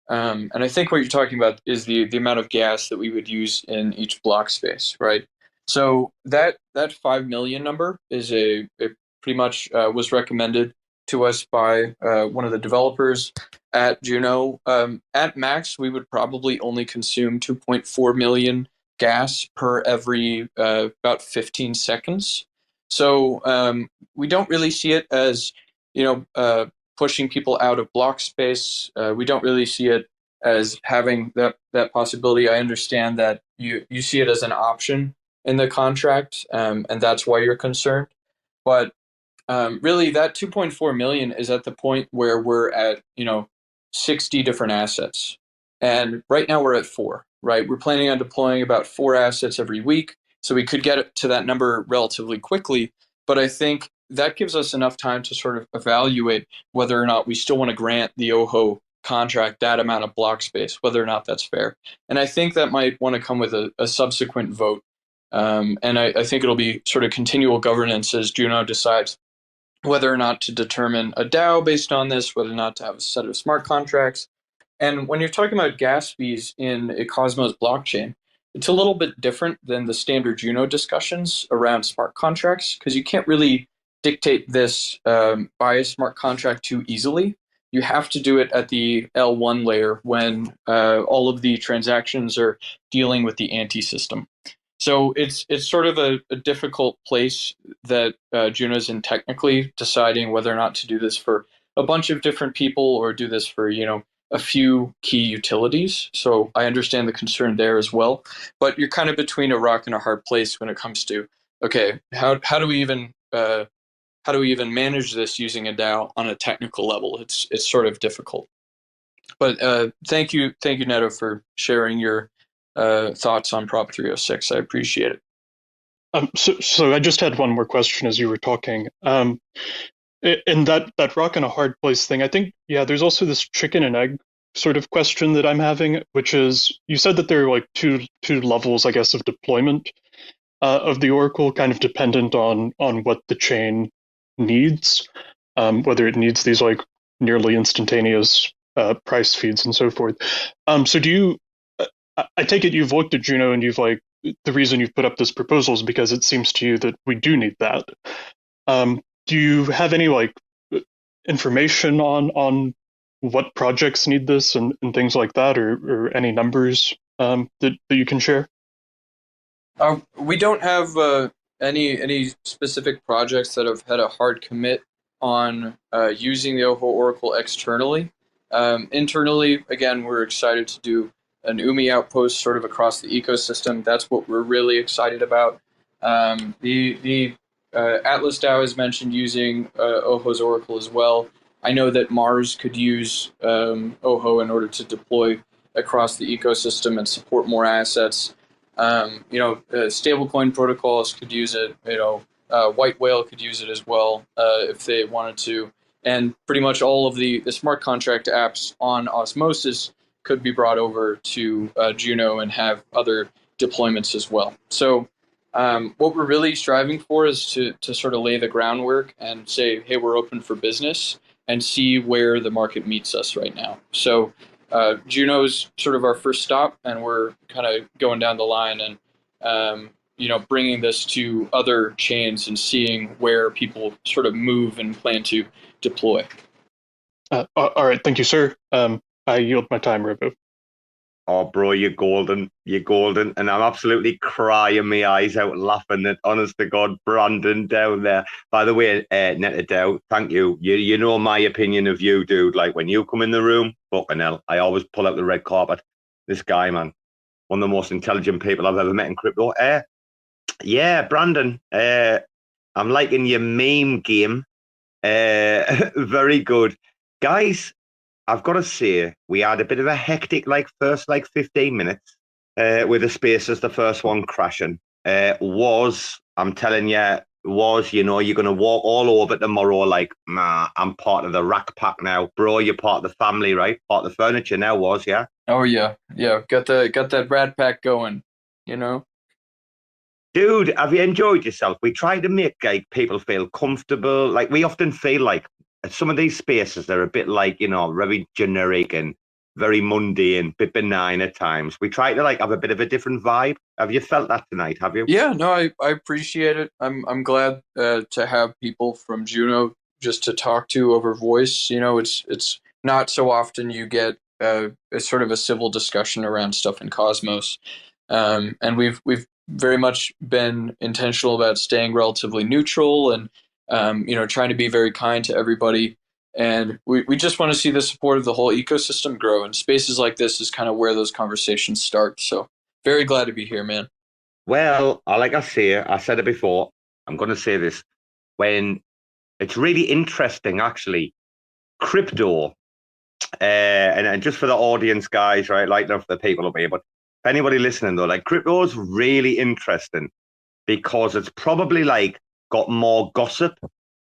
and I think what you're talking about is the amount of gas that we would use in each block space, right? So that 5 million number is a pretty much was recommended to us by one of the developers at Juno. At max, we would probably only consume 2.4 million gas per every about 15 seconds. So we don't really see it as pushing people out of block space. We don't really see it as having that possibility. I understand that you see it as an option in the contract, and that's why you're concerned. But really that 2.4 million is at the point where we're at 60 different assets, and right now we're at 4. Right, we're planning on deploying about 4 assets every week, so we could get to that number relatively quickly. But I think that gives us enough time to sort of evaluate whether or not we still want to grant the OHO contract that amount of block space, whether or not that's fair. And I think that might want to come with a subsequent vote. And I think it'll be sort of continual governance as Juno decides whether or not to determine a DAO based on this, whether or not to have a set of smart contracts. And when you're talking about gas fees in a Cosmos blockchain, it's a little bit different than the standard Juno discussions around smart contracts, because you can't really dictate this by a smart contract too easily. You have to do it at the L1 layer when all of the transactions are dealing with the anti-system. So it's sort of a difficult place that Juno's in technically, deciding whether or not to do this for a bunch of different people or do this for, a few key utilities. So I understand the concern there as well. But you're kind of between a rock and a hard place when it comes to, okay, how do we even manage this using a DAO on a technical level? It's sort of difficult. But thank you, Neta, for sharing your thoughts on Prop 306. I appreciate it. So I just had one more question as you were talking. In that rock and a hard place thing, I think, there's also this chicken and egg sort of question that I'm having, which is, you said that there are like two levels, I guess, of deployment of the Oracle, kind of dependent on what the chain needs, whether it needs these like nearly instantaneous price feeds and so forth. So do you, I take it you've looked at Juno and you've like, the reason you've put up this proposal is because it seems to you that we do need that. Do you have any like information on what projects need this and things like that, or any numbers that you can share? We don't have any specific projects that have had a hard commit on using the OHO Oracle externally. Internally, again, we're excited to do an UMI outpost sort of across the ecosystem. That's what we're really excited about. The Atlas DAO has mentioned using OHO's Oracle as well. I know that Mars could use OHO in order to deploy across the ecosystem and support more assets. Stablecoin protocols could use it. White Whale could use it as well if they wanted to. And pretty much all of the smart contract apps on Osmosis could be brought over to Juno and have other deployments as well. So what we're really striving for is to sort of lay the groundwork and say, hey, we're open for business, and see where the market meets us right now. So Juno's sort of our first stop, and we're kind of going down the line and bringing this to other chains and seeing where people sort of move and plan to deploy. All right, thank you, sir. I yield my time, Robo. Oh, bro, you're golden. You're golden. And I'm absolutely crying my eyes out laughing at, honest to God, Brandon down there. By the way, Neta DAO, thank you. You know my opinion of you, dude. Like, when you come in the room, fucking hell, I always pull out the red carpet. This guy, man, one of the most intelligent people I've ever met in crypto. Yeah, Brandon, I'm liking your meme game. Very good. Guys, I've got to say, we had a bit of a hectic first 15 minutes with the spaces, the first one crashing. I'm telling you, you're going to walk all over tomorrow like, nah, I'm part of the RAC pack now. Bro, you're part of the family, right? Part of the furniture now, yeah? Oh, yeah. Yeah, got that rat pack going, Dude, have you enjoyed yourself? We try to make people feel comfortable. Like, we often feel like some of these spaces, they're a bit very generic and very mundane, bit benign at times. We try to have a bit of a different vibe. Have you felt that tonight? Have you? Yeah, no, I appreciate it. I'm glad to have people from Juno just to talk to over voice. It's not so often you get a sort of a civil discussion around stuff in Cosmos, and we've very much been intentional about staying relatively neutral and trying to be very kind to everybody. And we just want to see the support of the whole ecosystem grow. And spaces like this is kind of where those conversations start. So very glad to be here, man. Well, like I said it before, I'm going to say this. When It's really interesting, actually. Crypto, and just for the audience, guys, right? Like, not for the people up here, but if anybody listening, though, like, crypto is really interesting because it's probably, like, got more gossip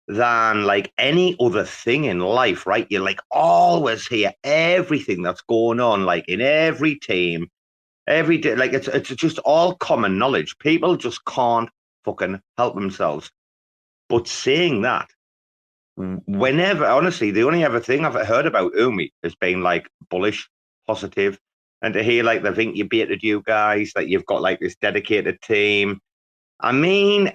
than, like, any other thing in life, right? You, like, always hear everything that's going on, like, in every team, every day. Like, it's just all common knowledge. People just can't fucking help themselves. But saying that, whenever, honestly, the only other thing I've heard about Umi has been like bullish, positive, and to hear like they've incubated you guys, that you've got like this dedicated team. I mean,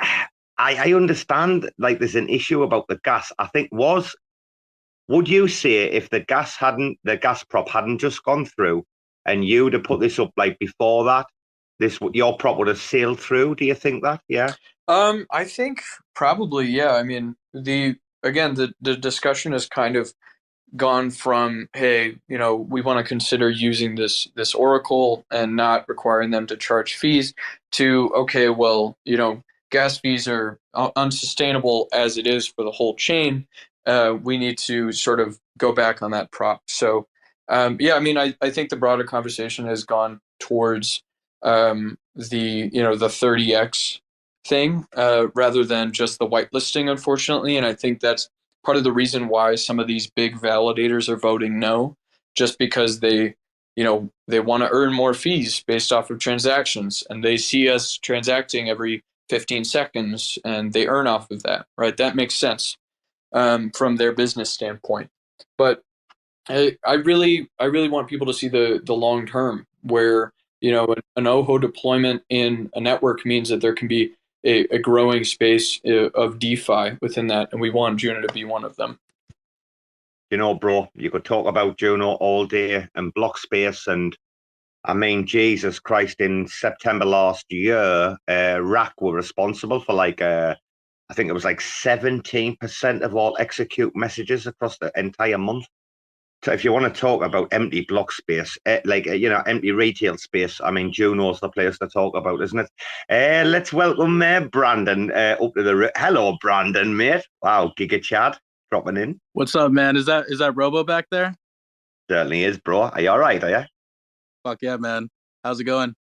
I understand like there's an issue about the gas. I think would you say if the gas prop hadn't just gone through and you'd have put this up like before that, your prop would have sailed through? Do you think that? Yeah. I think probably, yeah. I mean, the discussion has kind of gone from, hey, we want to consider using this oracle and not requiring them to charge fees, to, okay, well, gas fees are unsustainable as it is for the whole chain. We need to sort of go back on that prop. So, yeah, I mean, I think the broader conversation has gone towards the 30x thing rather than just the whitelisting, unfortunately. And I think that's part of the reason why some of these big validators are voting no, just because they want to earn more fees based off of transactions, and they see us transacting every 15 seconds and they earn off of that, right? That makes sense from their business standpoint. But I really want people to see the long term, where an OHO deployment in a network means that there can be a growing space of DeFi within that, and we want Juno to be one of them. Bro, you could talk about Juno all day and block space, and I mean, Jesus Christ, in September last year, RAC were responsible for like, I think it was like 17% of all execute messages across the entire month. So if you want to talk about empty block space, empty retail space, I mean, Juno's the place to talk about, isn't it? Let's welcome Brandon up to the... Hello, Brandon, mate. Wow, Giga Chad dropping in. What's up, man? Is that Robo back there? Certainly is, bro. Are you all right, are you? Fuck yeah, man. How's it going?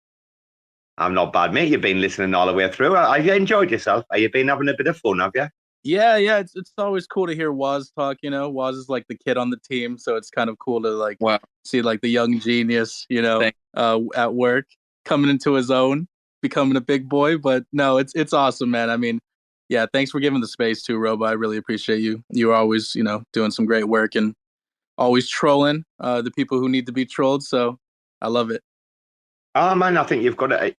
I'm not bad, mate. You've been listening all the way through. Have you enjoyed yourself? Have you been having a bit of fun, have you? Yeah. It's always cool to hear Waz talk. Waz is like the kid on the team, so it's kind of cool to like see like the young genius, at work, coming into his own, becoming a big boy. But no, it's awesome, man. I mean, yeah, thanks for giving the space too, Robo. I really appreciate you. You're always, doing some great work and always trolling the people who need to be trolled. So I love it. Oh man, I think you've got to,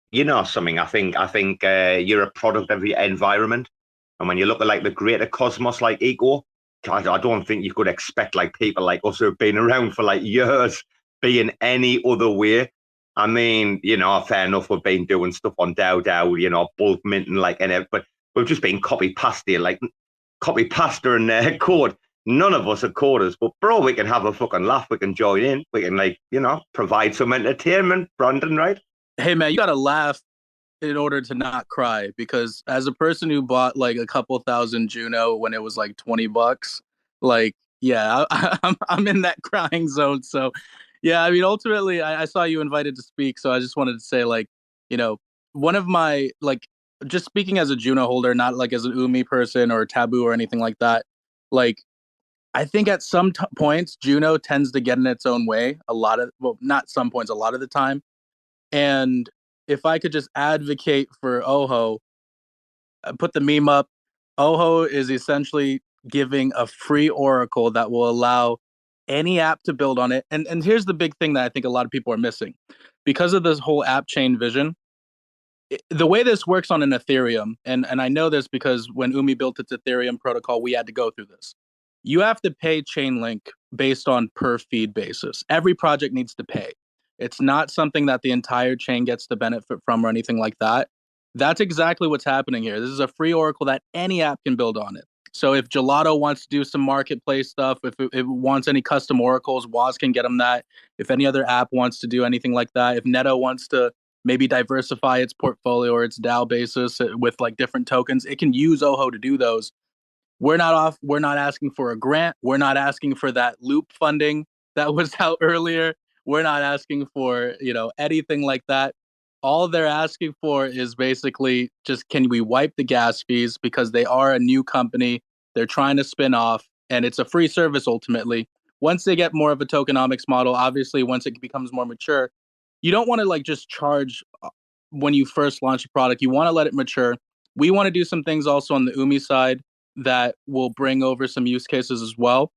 something. I think you're a product of your environment, and when you look at like the greater cosmos, like Eco, I don't think you could expect like people like us who have been around for like years being any other way. I mean, fair enough, we've been doing stuff on DAO, bulk minting, like, but we've just been copy pasta and code. None of us are coders, but bro, we can have a fucking laugh. We can join in. We can provide some entertainment, Brandon, right? Hey man, you gotta laugh in order to not cry, because as a person who bought like a couple thousand Juno when it was like $20, like, yeah, I'm in that crying zone. So yeah, I mean, ultimately I saw you invited to speak. So I just wanted to say, like, one of my, like, just speaking as a Juno holder, not like as an Umi person or Taboo or anything like that, like, I think at some points, Juno tends to get in its own way not some points, a lot of the time. And if I could just advocate for OHO, put the meme up. OHO is essentially giving a free oracle that will allow any app to build on it. And here's the big thing that I think a lot of people are missing. Because of this whole app chain vision, the way this works on an Ethereum, and I know this because when Umi built its Ethereum protocol, we had to go through this. You have to pay Chainlink based on per feed basis. Every project needs to pay. It's not something that the entire chain gets to benefit from or anything like that. That's exactly what's happening here. This is a free oracle that any app can build on it. So if Gelato wants to do some marketplace stuff, if it wants any custom oracles, Waz can get them that. If any other app wants to do anything like that, if Neta wants to maybe diversify its portfolio or its DAO basis with like different tokens, it can use OHO to do those. We're not asking for a grant. We're not asking for that loop funding that was out earlier. We're not asking for, anything like that. All they're asking for is basically just, can we wipe the gas fees, because they are a new company. They're trying to spin off, and it's a free service ultimately. Once they get more of a tokenomics model, obviously, once it becomes more mature, you don't want to like just charge when you first launch a product. You want to let it mature. We want to do some things also on the Umi side that will bring over some use cases as well.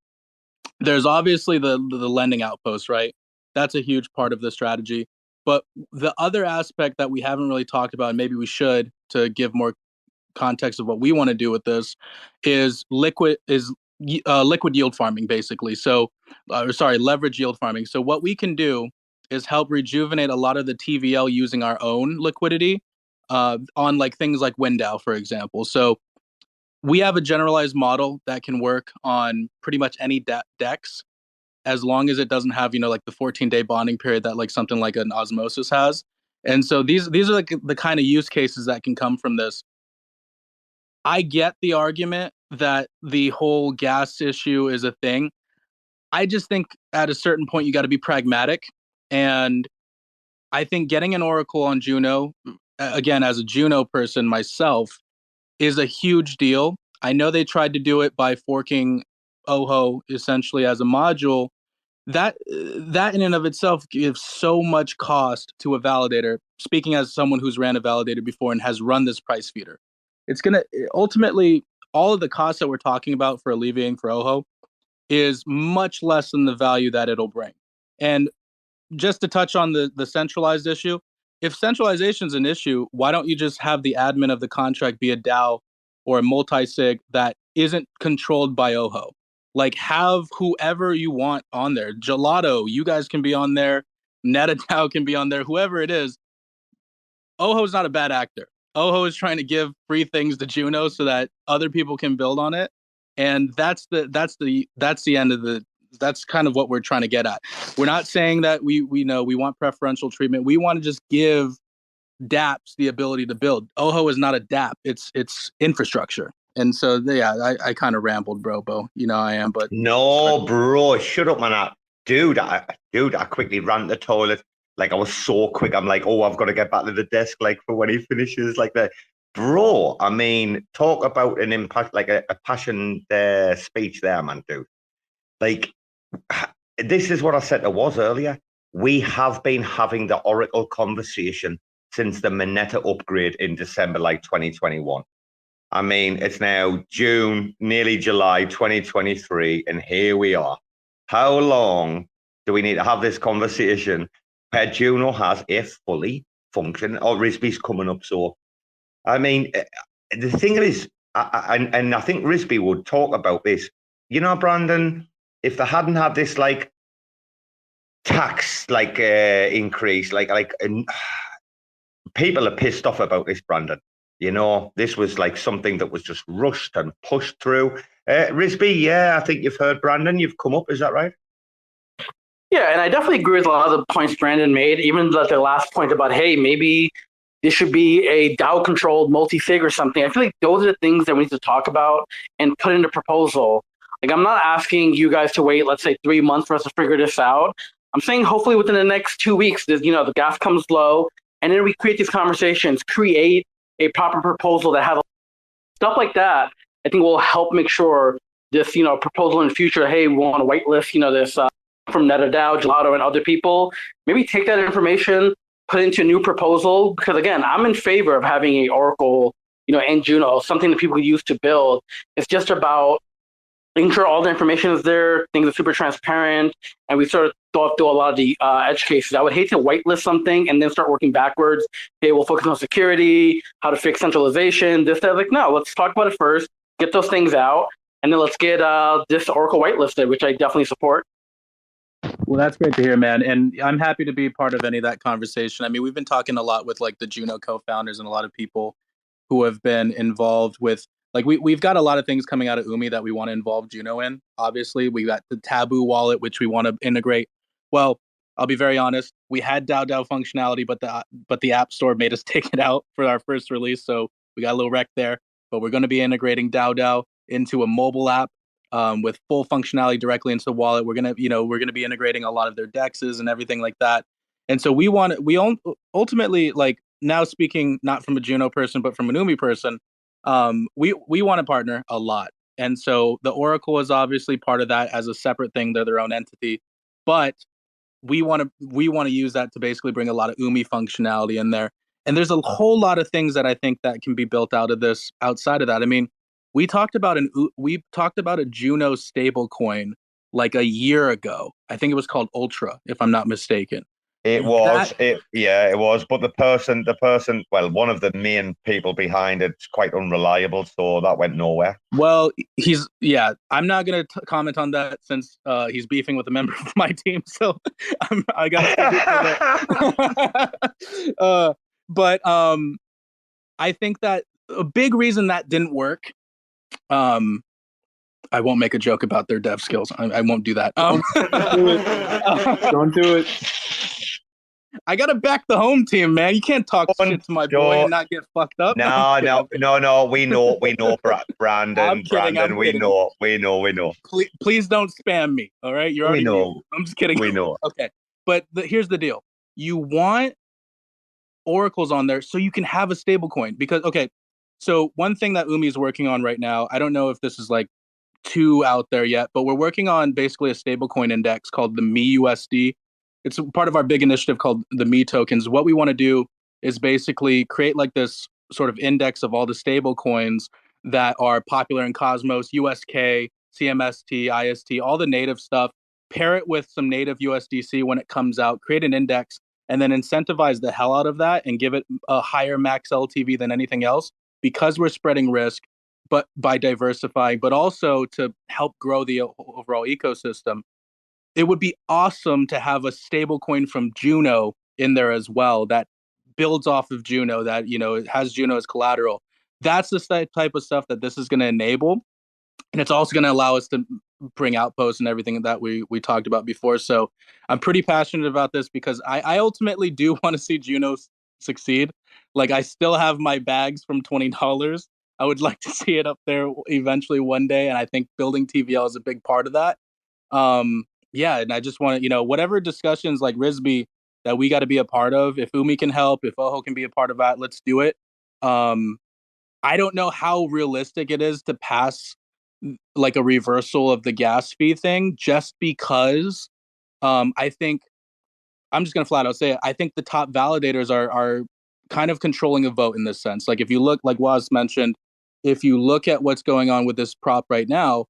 There's obviously the lending outpost, right? That's a huge part of the strategy. But the other aspect that we haven't really talked about, and maybe we should, to give more context of what we want to do with this, is liquid yield farming, basically. So, leverage yield farming. So what we can do is help rejuvenate a lot of the TVL using our own liquidity on like things like WinDAO, for example. So we have a generalized model that can work on pretty much any DEX, as long as it doesn't have, like the 14-day bonding period that like something like an Osmosis has. And so these are like the kind of use cases that can come from this. I get the argument that the whole gas issue is a thing. I just think at a certain point you got to be pragmatic. And I think getting an Oracle on Juno, again, as a Juno person myself, is a huge deal. I know they tried to do it by forking Oho essentially as a module. That in and of itself gives so much cost to a validator. Speaking as someone who's ran a validator before and has run this price feeder, it's going to ultimately, all of the costs that we're talking about for alleviating for Oho is much less than the value that it'll bring. And just to touch on the centralized issue, if centralization is an issue, why don't you just have the admin of the contract be a DAO or a multi-sig that isn't controlled by Oho? Like, have whoever you want on there. Gelato, you guys can be on there. Neta DAO can be on there. Whoever it is, Oho's not a bad actor. Oho is trying to give free things to Juno so that other people can build on it, and that's the end of the. That's kind of what we're trying to get at. We're not saying that we want preferential treatment. We want to just give dApps the ability to build. Oho is not a dApp. It's infrastructure. And so, yeah, I kind of rambled, bro. I am, but no, bro, shut up, man. Dude, I quickly ran to the toilet. Like, I was so quick. I'm like, oh, I've got to get back to the desk, like, for when he finishes, like that. Bro, I mean, talk about an impact, like a passion speech there, man, dude. Like, this is what I said to was earlier. We have been having the Oracle conversation since the Moneta upgrade in December, like 2021. I mean, it's now June, nearly July 2023, and here we are. How long do we need to have this conversation where Juno has a fully functioning, or RISBE's coming up? So, I mean, the thing is, and I think RISBE would talk about this, Brandon, if they hadn't had this, like, tax, like, increase, people are pissed off about this, Brandon. This was like something that was just rushed and pushed through. RISBE, yeah, I think you've heard Brandon. You've come up, is that right? Yeah, and I definitely agree with a lot of the points Brandon made, even the last point about, hey, maybe this should be a DAO-controlled multi-sig or something. I feel like those are the things that we need to talk about and put in a proposal. Like, I'm not asking you guys to wait, let's say, 3 months for us to figure this out. I'm saying hopefully within the next 2 weeks, the gas comes low, and then we create these conversations, create a proper proposal that has stuff like that. I think will help make sure this, proposal in the future, hey, we want to whitelist, this from Neta DAO, Gelato, and other people. Maybe take that information, put it into a new proposal, because again, I'm in favor of having a Oracle, and Juno, something that people use to build. It's just about making sure all the information is there, things are super transparent, and we sort of thought through a lot of the edge cases. I would hate to whitelist something and then start working backwards. Okay, we'll focus on security, how to fix centralization, this, that. Like, no, let's talk about it first, get those things out, and then let's get this Oracle whitelisted, which I definitely support. Well, that's great to hear, man. And I'm happy to be part of any of that conversation. I mean, we've been talking a lot with like the Juno co-founders and a lot of people who have been involved with, like, we've got a lot of things coming out of Umi that we want to involve Juno in. Obviously, we got the Taboo wallet, which we want to integrate. Well, I'll be very honest. We had DAO functionality, but the App Store made us take it out for our first release. So we got a little wreck there. But we're going to be integrating DAO. into a mobile app with full functionality directly into the wallet. We're gonna be integrating a lot of their dexes and everything like that. And so we ultimately, like, now speaking not from a Juno person but from an Umi person, we want to partner a lot. And so the Oracle is obviously part of that as a separate thing. They're their own entity, but we want to use that to basically bring a lot of Umi functionality in there. And there's a whole lot of things that I think that can be built out of this. Outside of that, I mean, we talked about a Juno stable coin like a year ago. I think it was called Ultra, if I'm not mistaken. It was. But the person, well, one of the main people behind it's quite unreliable, so that went nowhere. Well, I'm not going to comment on that since he's beefing with a member of my team, so I got to. But I think that a big reason that didn't work. I won't make a joke about their dev skills. I won't do that. Don't do it. I gotta back the home team, man. You can't talk shit to my boy and not get fucked up. No. We know, Brandon. We know. Please don't spam me. All right, you're already. We know. I'm just kidding. We know. Okay, but here's the deal. You want oracles on there so you can have a stable coin because so one thing that Umi is working on right now, I don't know if this is like too out there yet, but we're working on basically a stablecoin index called the MiUSD. It's part of our big initiative called the Mi tokens. What we want to do is basically create like this sort of index of all the stable coins that are popular in Cosmos, USK, CMST, IST, all the native stuff, pair it with some native USDC when it comes out, create an index, and then incentivize the hell out of that and give it a higher max LTV than anything else because we're spreading risk, but by diversifying, but also to help grow the overall ecosystem. It would be awesome to have a stable coin from Juno in there as well that builds off of Juno, that, it has Juno as collateral. That's the type of stuff that this is going to enable. And it's also going to allow us to bring outposts and everything that we talked about before. So I'm pretty passionate about this because I ultimately do want to see Juno succeed. Like, I still have my bags from $20. I would like to see it up there eventually one day. And I think building TVL is a big part of that. And I just want to, whatever discussions like RISB that we got to be a part of, if Umi can help, if Oho can be a part of that, let's do it. I don't know how realistic it is to pass like a reversal of the gas fee thing just because I think, I'm just going to flat out say it, I think the top validators are kind of controlling a vote in this sense. Like, if you look, like Waz mentioned, if you look at what's going on with this prop right now,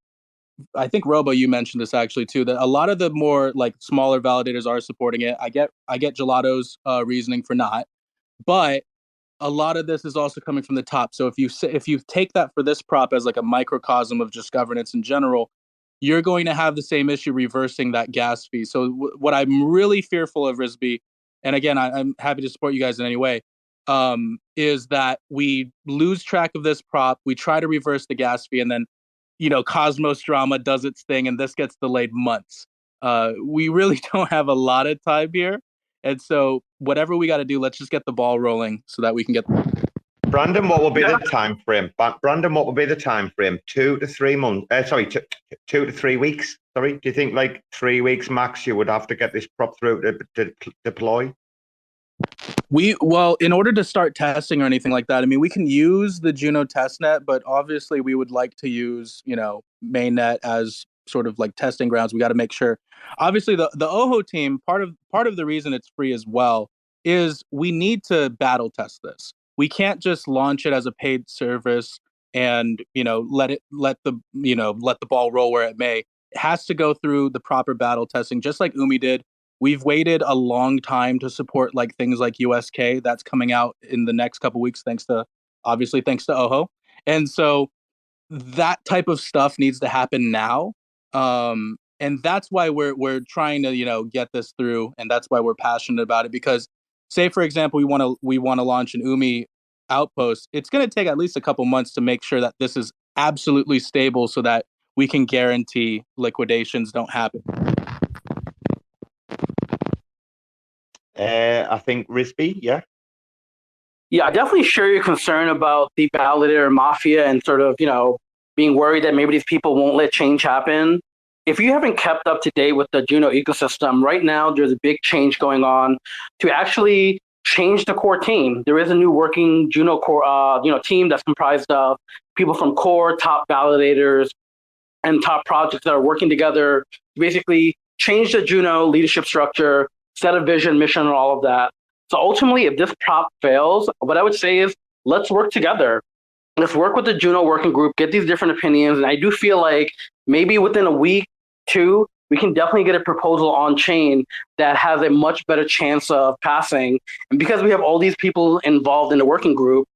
I think Robo, you mentioned this actually too, that a lot of the more like smaller validators are supporting it. I get Gelato's reasoning for not, but a lot of this is also coming from the top. So if you take that for this prop as like a microcosm of just governance in general, you're going to have the same issue reversing that gas fee. So what I'm really fearful of, RISB, and again, I'm happy to support you guys in any way, is that we lose track of this prop, we try to reverse the gas fee, and then Cosmos drama does its thing and this gets delayed months. We really don't have a lot of time here. And so whatever we got to do, let's just get the ball rolling so that we can get. Brandon, what will be the time frame? 2 to 3 months. 2 to 3 weeks. Sorry, do you think like 3 weeks max you would have to get this prop through to deploy? Well, in order to start testing or anything like that, I mean, we can use the Juno testnet, but obviously we would like to use, mainnet as sort of like testing grounds. We got to make sure. Obviously, the Oho team, part of the reason it's free as well is we need to battle test this. We can't just launch it as a paid service and let the ball roll where it may. It has to go through the proper battle testing, just like Umi did. We've waited a long time to support like things like USK. That's coming out in the next couple weeks, thanks to Oho. And so that type of stuff needs to happen now. And that's why we're trying to, get this through. And that's why we're passionate about it, because say, for example, we want to launch an Umi outpost. It's going to take at least a couple months to make sure that this is absolutely stable so that we can guarantee liquidations don't happen. I think RISB, yeah. Yeah, I definitely share your concern about the validator mafia and sort of, being worried that maybe these people won't let change happen. If you haven't kept up to date with the Juno ecosystem, right now there's a big change going on to actually change the core team. There is a new working Juno core, team that's comprised of people from core, top validators, and top projects that are working together to basically change the Juno leadership structure, set a vision, mission, and all of that. So ultimately, if this prop fails, what I would say is let's work together. Let's work with the Juno working group, get these different opinions. And I do feel like maybe within a week, 2, we can definitely get a proposal on chain that has a much better chance of passing. And because we have all these people involved in the working group,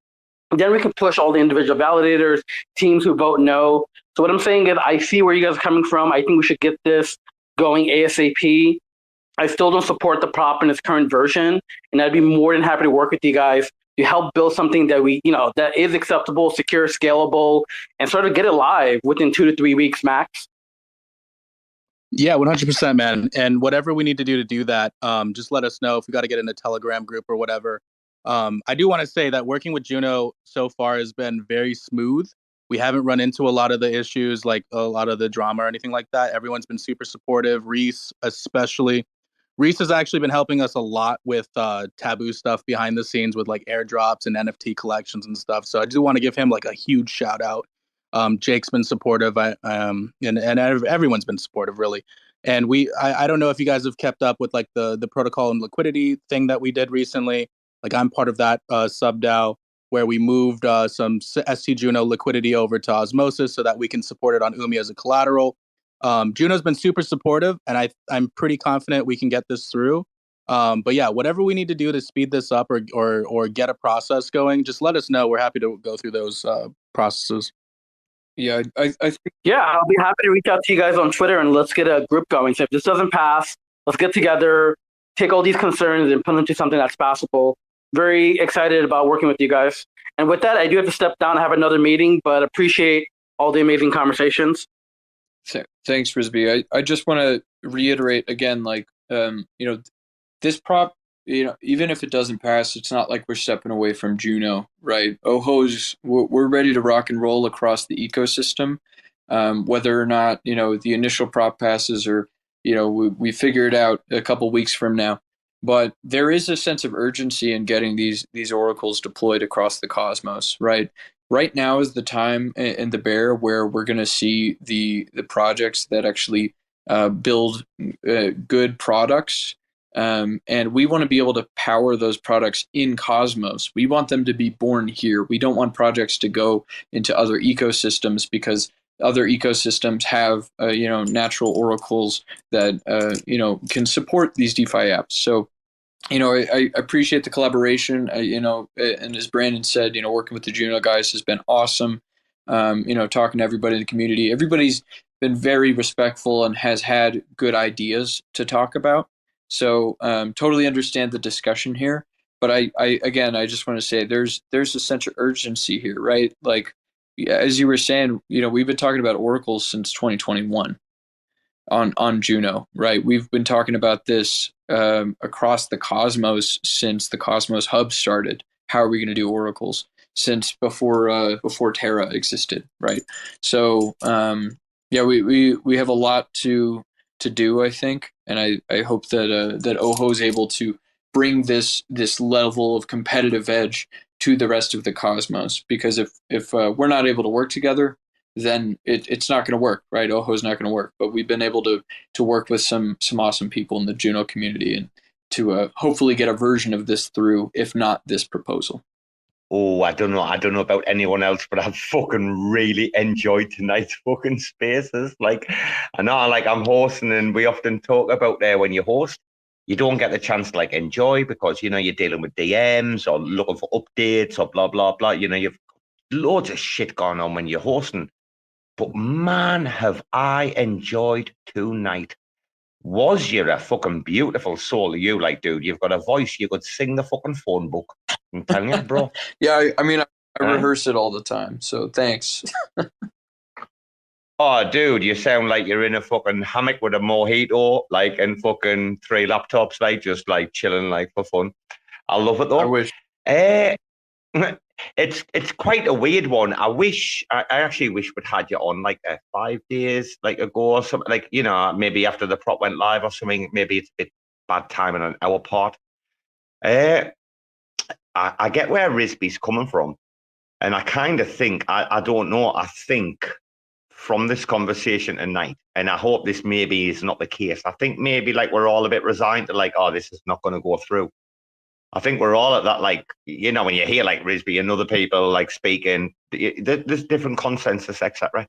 then we can push all the individual validators, teams who vote no. So what I'm saying is I see where you guys are coming from. I think we should get this going ASAP. I still don't support the prop in its current version, and I'd be more than happy to work with you guys to help build something that that is acceptable, secure, scalable, and sort of get it live within 2 to 3 weeks max. Yeah, 100%, man. And whatever we need to do that, just let us know if we got to get in a Telegram group or whatever. I do want to say that working with Juno so far has been very smooth. We haven't run into a lot of the issues, like a lot of the drama or anything like that. Everyone's been super supportive. Reese, especially. Reese has actually been helping us a lot with taboo stuff behind the scenes with like airdrops and NFT collections and stuff. So I do want to give him like a huge shout out. Jake's been supportive, and everyone's been supportive, really. And I don't know if you guys have kept up with like the protocol and liquidity thing that we did recently. Like I'm part of that sub DAO where we moved some ST Juno liquidity over to Osmosis so that we can support it on Umi as a collateral. Juno's been super supportive, and I'm pretty confident we can get this through. But yeah, whatever we need to do to speed this up or get a process going, just let us know. We're happy to go through those processes. Yeah, I think. Yeah, I'll be happy to reach out to you guys on Twitter and let's get a group going. So if this doesn't pass, let's get together, take all these concerns and put them into something that's passable. Very excited about working with you guys. And with that, I do have to step down. I have another meeting, but appreciate all the amazing conversations. Thanks, Rizbe. I just want to reiterate again, like, this prop, even if it doesn't pass, it's not like we're stepping away from Juno, right? We're ready to rock and roll across the ecosystem, whether or not, the initial prop passes or, we figure it out a couple weeks from now. But there is a sense of urgency in getting these oracles deployed across the cosmos, right? Right now is the time in the bear where we're going to see the projects that actually build good products. And we want to be able to power those products in Cosmos. We want them to be born here. We don't want projects to go into other ecosystems because other ecosystems have, natural oracles that, can support these DeFi apps. So, I appreciate the collaboration, and as Brandon said, working with the Juno guys has been awesome. Talking to everybody in the community, everybody's been very respectful and has had good ideas to talk about. So totally understand the discussion here. But I just want to say there's a sense of urgency here, right? Like, as you were saying, we've been talking about oracles since 2021 on Juno, right? We've been talking about this across the cosmos since the Cosmos Hub started. How are we going to do oracles since before Terra existed, right? So we have a lot to do, I think, and I hope that Oho is able to bring this level of competitive edge to the rest of the cosmos. Because if we're not able to work together, then it's not going to work, right? Oho's not going to work. But we've been able to work with some awesome people in the Juno community and to hopefully get a version of this through, if not this proposal. Oh, I don't know about anyone else, but I've fucking really enjoyed tonight's fucking spaces. Like, I know, like, I'm hosting, and we often talk about when you host, you don't get the chance to like enjoy because you're dealing with DMs or looking for updates or blah blah blah. You've loads of shit going on when you're hosting. But man, have I enjoyed tonight. Was you a fucking beautiful soul, you, like, dude? You've got a voice. You could sing the fucking phone book. I'm telling you, bro. Yeah, I rehearse it all the time, so thanks. Oh, dude, you sound like you're in a fucking hammock with a mojito, like, and fucking 3 laptops, like, just, like, chilling, like, for fun. I love it, though. I wish. it's quite a weird one. I actually wish we'd had you on like 5 days like ago or something. Like, maybe after the prop went live or something. Maybe it's a bit bad timing on our part. I get where Risby's coming from, and I kind of think I don't know. I think from this conversation tonight, and I hope this maybe is not the case. I think maybe like we're all a bit resigned to like, oh, this is not going to go through. I think we're all at that, like, when you hear like Risby and other people like speaking, there's different consensus, etc.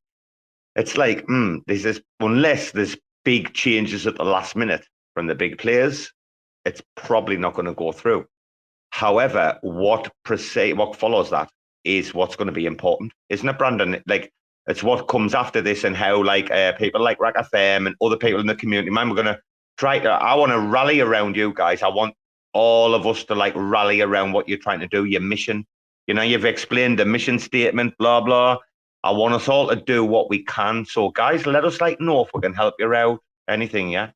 It's like, unless there's big changes at the last minute from the big players, it's probably not going to go through. However, what follows that is what's going to be important, isn't it, Brandon? Like, it's what comes after this and how like people like RAC FM and other people in the community, man, we're going to I want to rally around you guys. I want all of us to like rally around what you're trying to do, your mission. You've explained the mission statement, blah, blah. I want us all to do what we can. So guys, let us know if we can help you out. Anything, yeah?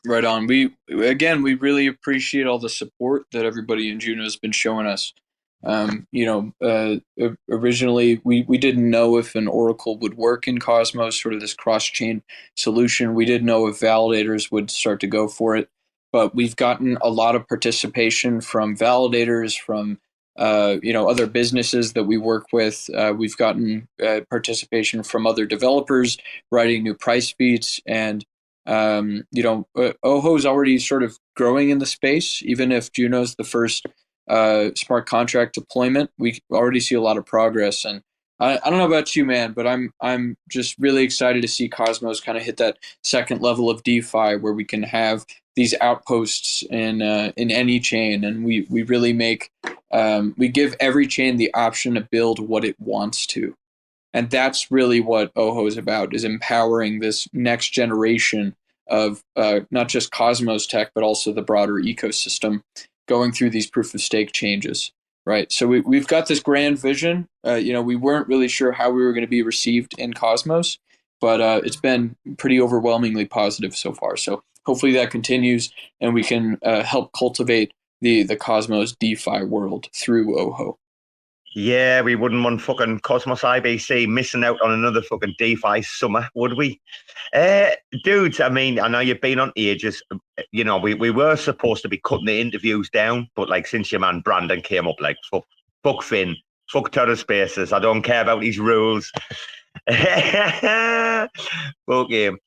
Right on. We really appreciate all the support that everybody in Juno has been showing us. Originally we didn't know if an Oracle would work in Cosmos, sort of this cross-chain solution. We didn't know if validators would start to go for it. But we've gotten a lot of participation from validators, from other businesses that we work with. We've gotten participation from other developers writing new price feeds, and Oho is already sort of growing in the space. Even if Juno's the first smart contract deployment, we already see a lot of progress. And I don't know about you, man, but I'm just really excited to see Cosmos kind of hit that second level of DeFi where we can have these outposts in any chain, and we really make we give every chain the option to build what it wants to, and that's really what Oho is about: is empowering this next generation of not just Cosmos tech, but also the broader ecosystem going through these proof of stake changes. Right. So we've got this grand vision. We weren't really sure how we were going to be received in Cosmos, but it's been pretty overwhelmingly positive so far. So hopefully that continues, and we can help cultivate the Cosmos DeFi world through Oho. Yeah, we wouldn't want fucking Cosmos IBC missing out on another fucking DeFi summer, would we? Dudes, I mean, I know you've been on ages. We were supposed to be cutting the interviews down, but like since your man Brandon came up, like fuck Finn, fuck Terra Spaces, I don't care about these rules. Fuck him.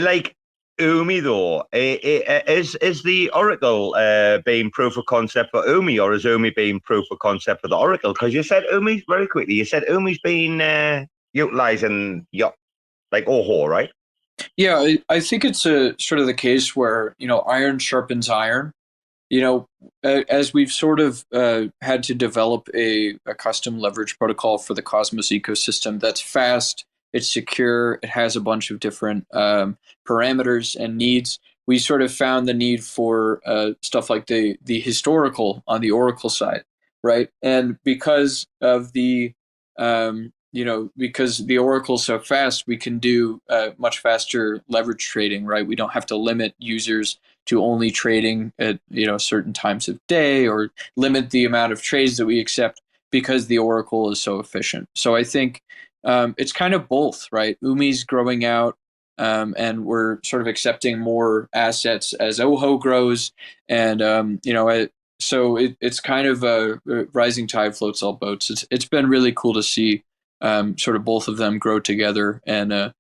Like Umi though, is the Oracle being proof of concept for Umi, or is Umi being proof of concept for the Oracle? Because you said Umi's very quickly. You said Umi's been utilizing like Oho, right? Yeah, I think it's a sort of the case where iron sharpens iron. As we've sort of had to develop a custom leverage protocol for the Cosmos ecosystem that's fast, it's secure, it has a bunch of different parameters and needs. We sort of found the need for stuff like the historical on the Oracle side, right? And because of because the Oracle's so fast, we can do much faster leverage trading, right? We don't have to limit users to only trading at certain times of day, or limit the amount of trades that we accept, because the Oracle is so efficient. So I think it's kind of both, right? Umi's growing out, and we're sort of accepting more assets as Oho grows, and so it's kind of a rising tide floats all boats. It's been really cool to see sort of both of them grow together, and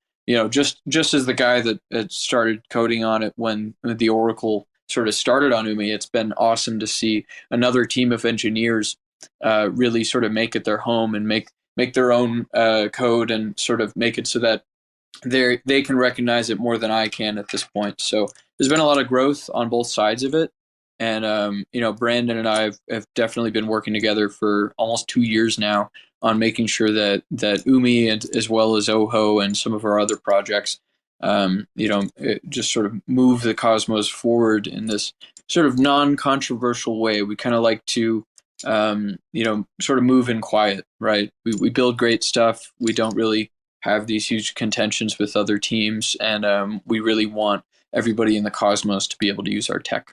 just as the guy that started coding on it when the Oracle sort of started on Umi, it's been awesome to see another team of engineers really sort of make it their home and make their own code, and sort of make it so that they can recognize it more than I can at this point. So there's been a lot of growth on both sides of it. And, Brandon and I have definitely been working together for almost 2 years now on making sure that Umi, and as well as Oho and some of our other projects, just sort of move the Cosmos forward in this sort of non-controversial way. We kind of like to, sort of move in quiet, right? We build great stuff. We don't really have these huge contentions with other teams, and we really want everybody in the Cosmos to be able to use our tech.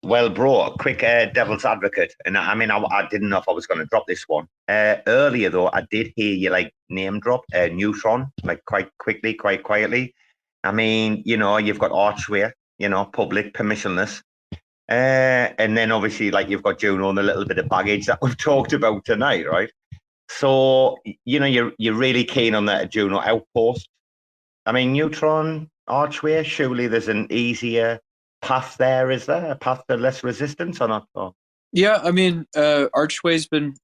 Well, bro, quick devil's advocate, and I mean, I didn't know if I was going to drop this one earlier. Though I did hear you like name drop Neutron like quite quickly, quite quietly. I mean, you've got Archway, public, permissionless, and then obviously like you've got Juno and a little bit of baggage that we've talked about tonight, right? So you're really keen on that Juno outpost. I mean, Neutron, Archway, surely there's an easier path there, is there? A path to less resistance or not? Or? Yeah, I mean, Archway's been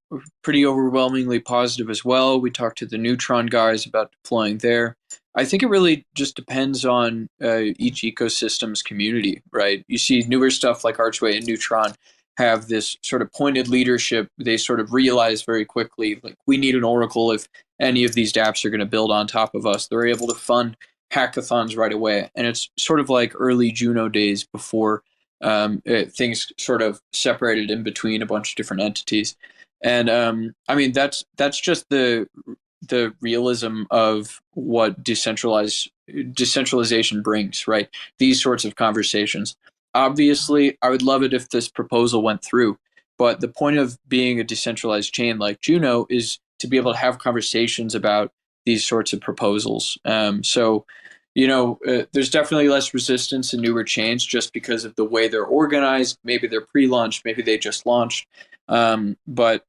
pretty overwhelmingly positive as well. We talked to the Neutron guys about deploying there. I think it really just depends on each ecosystem's community, right? You see newer stuff like Archway and Neutron have this sort of pointed leadership. They sort of realize very quickly, like, we need an oracle if any of these dApps are going to build on top of us. They're able to fund hackathons right away. And it's sort of like early Juno days before things sort of separated in between a bunch of different entities. And I mean, that's just the realism of what decentralization brings, right? These sorts of conversations. Obviously, I would love it if this proposal went through, but the point of being a decentralized chain like Juno is to be able to have conversations about these sorts of proposals. So, there's definitely less resistance in newer chains just because of the way they're organized. Maybe they're pre-launched, maybe they just launched. But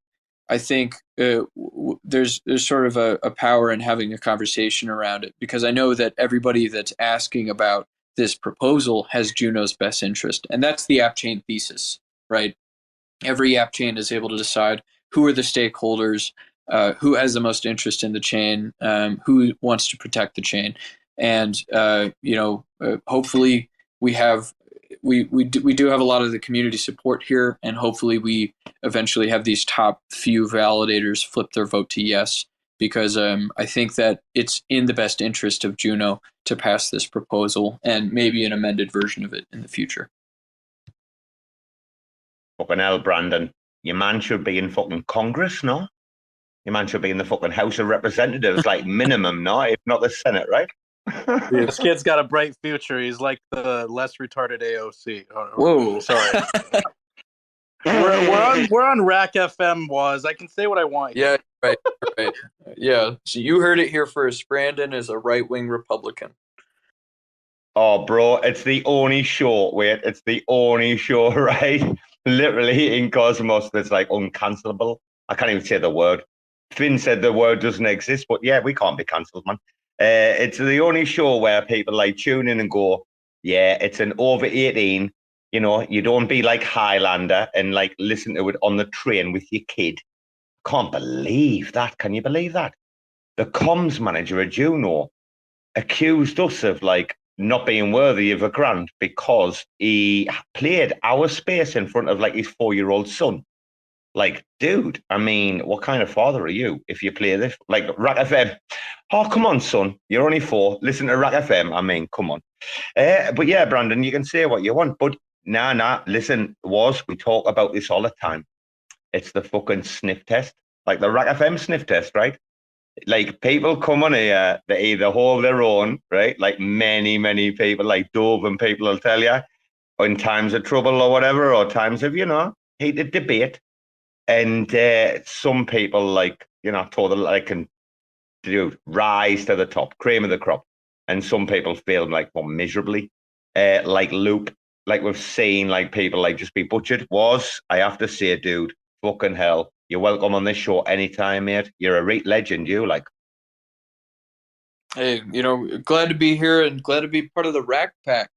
I think there's sort of a power in having a conversation around it, because I know that everybody that's asking about this proposal has Juno's best interest. And that's the app chain thesis, right? Every app chain is able to decide who are the stakeholders, who has the most interest in the chain, who wants to protect the chain. And, hopefully we do have a lot of the community support here, and hopefully we eventually have these top few validators flip their vote to yes, because I think that it's in the best interest of Juno to pass this proposal and maybe an amended version of it in the future. Fucking hell, Brandon. Your man should be in fucking Congress, no? Your man should be in the fucking House of Representatives, like minimum, no? If not the Senate, right? This kid's got a bright future. He's like the less retarded AOC. Whoa. Sorry. we're on RAC FM, was. I can say what I want. Yeah, right. Yeah, so you heard it here first. Brandon is a right-wing Republican. Oh, bro, it's the only show, it's the only show, right? Literally in Cosmos that's like uncancelable. I can't even say the word. Finn said the word doesn't exist, but yeah, we can't be cancelled, man. It's the only show where people like tune in and go, yeah, it's an over 18. You don't be like Highlander and like listen to it on the train with your kid. Can't believe that. Can you believe that? The comms manager at Juno accused us of like not being worthy of a grant because he played our space in front of like his 4-year-old son. Like, dude, I mean, what kind of father are you if you play this? Like, RAC FM. Oh, come on, son. You're only 4. Listen to RAC FM. I mean, come on. But yeah, Brandon, you can say what you want. But nah, listen, we talk about this all the time. It's the fucking sniff test. Like the RAC FM sniff test, right? Like, people come on here, they either hold their own, right? Like many, many people, like Dove and people will tell you, in times of trouble or whatever, or times of, heated debate. And some people, like, told them I can rise to the top, cream of the crop. And some people failed, like, miserably. Like Loop, like we've seen, like, people, like, just be butchered. I have to say, dude, fucking hell, you're welcome on this show anytime, mate. You're a great legend, you, like. Hey, glad to be here and glad to be part of the RAC Pack,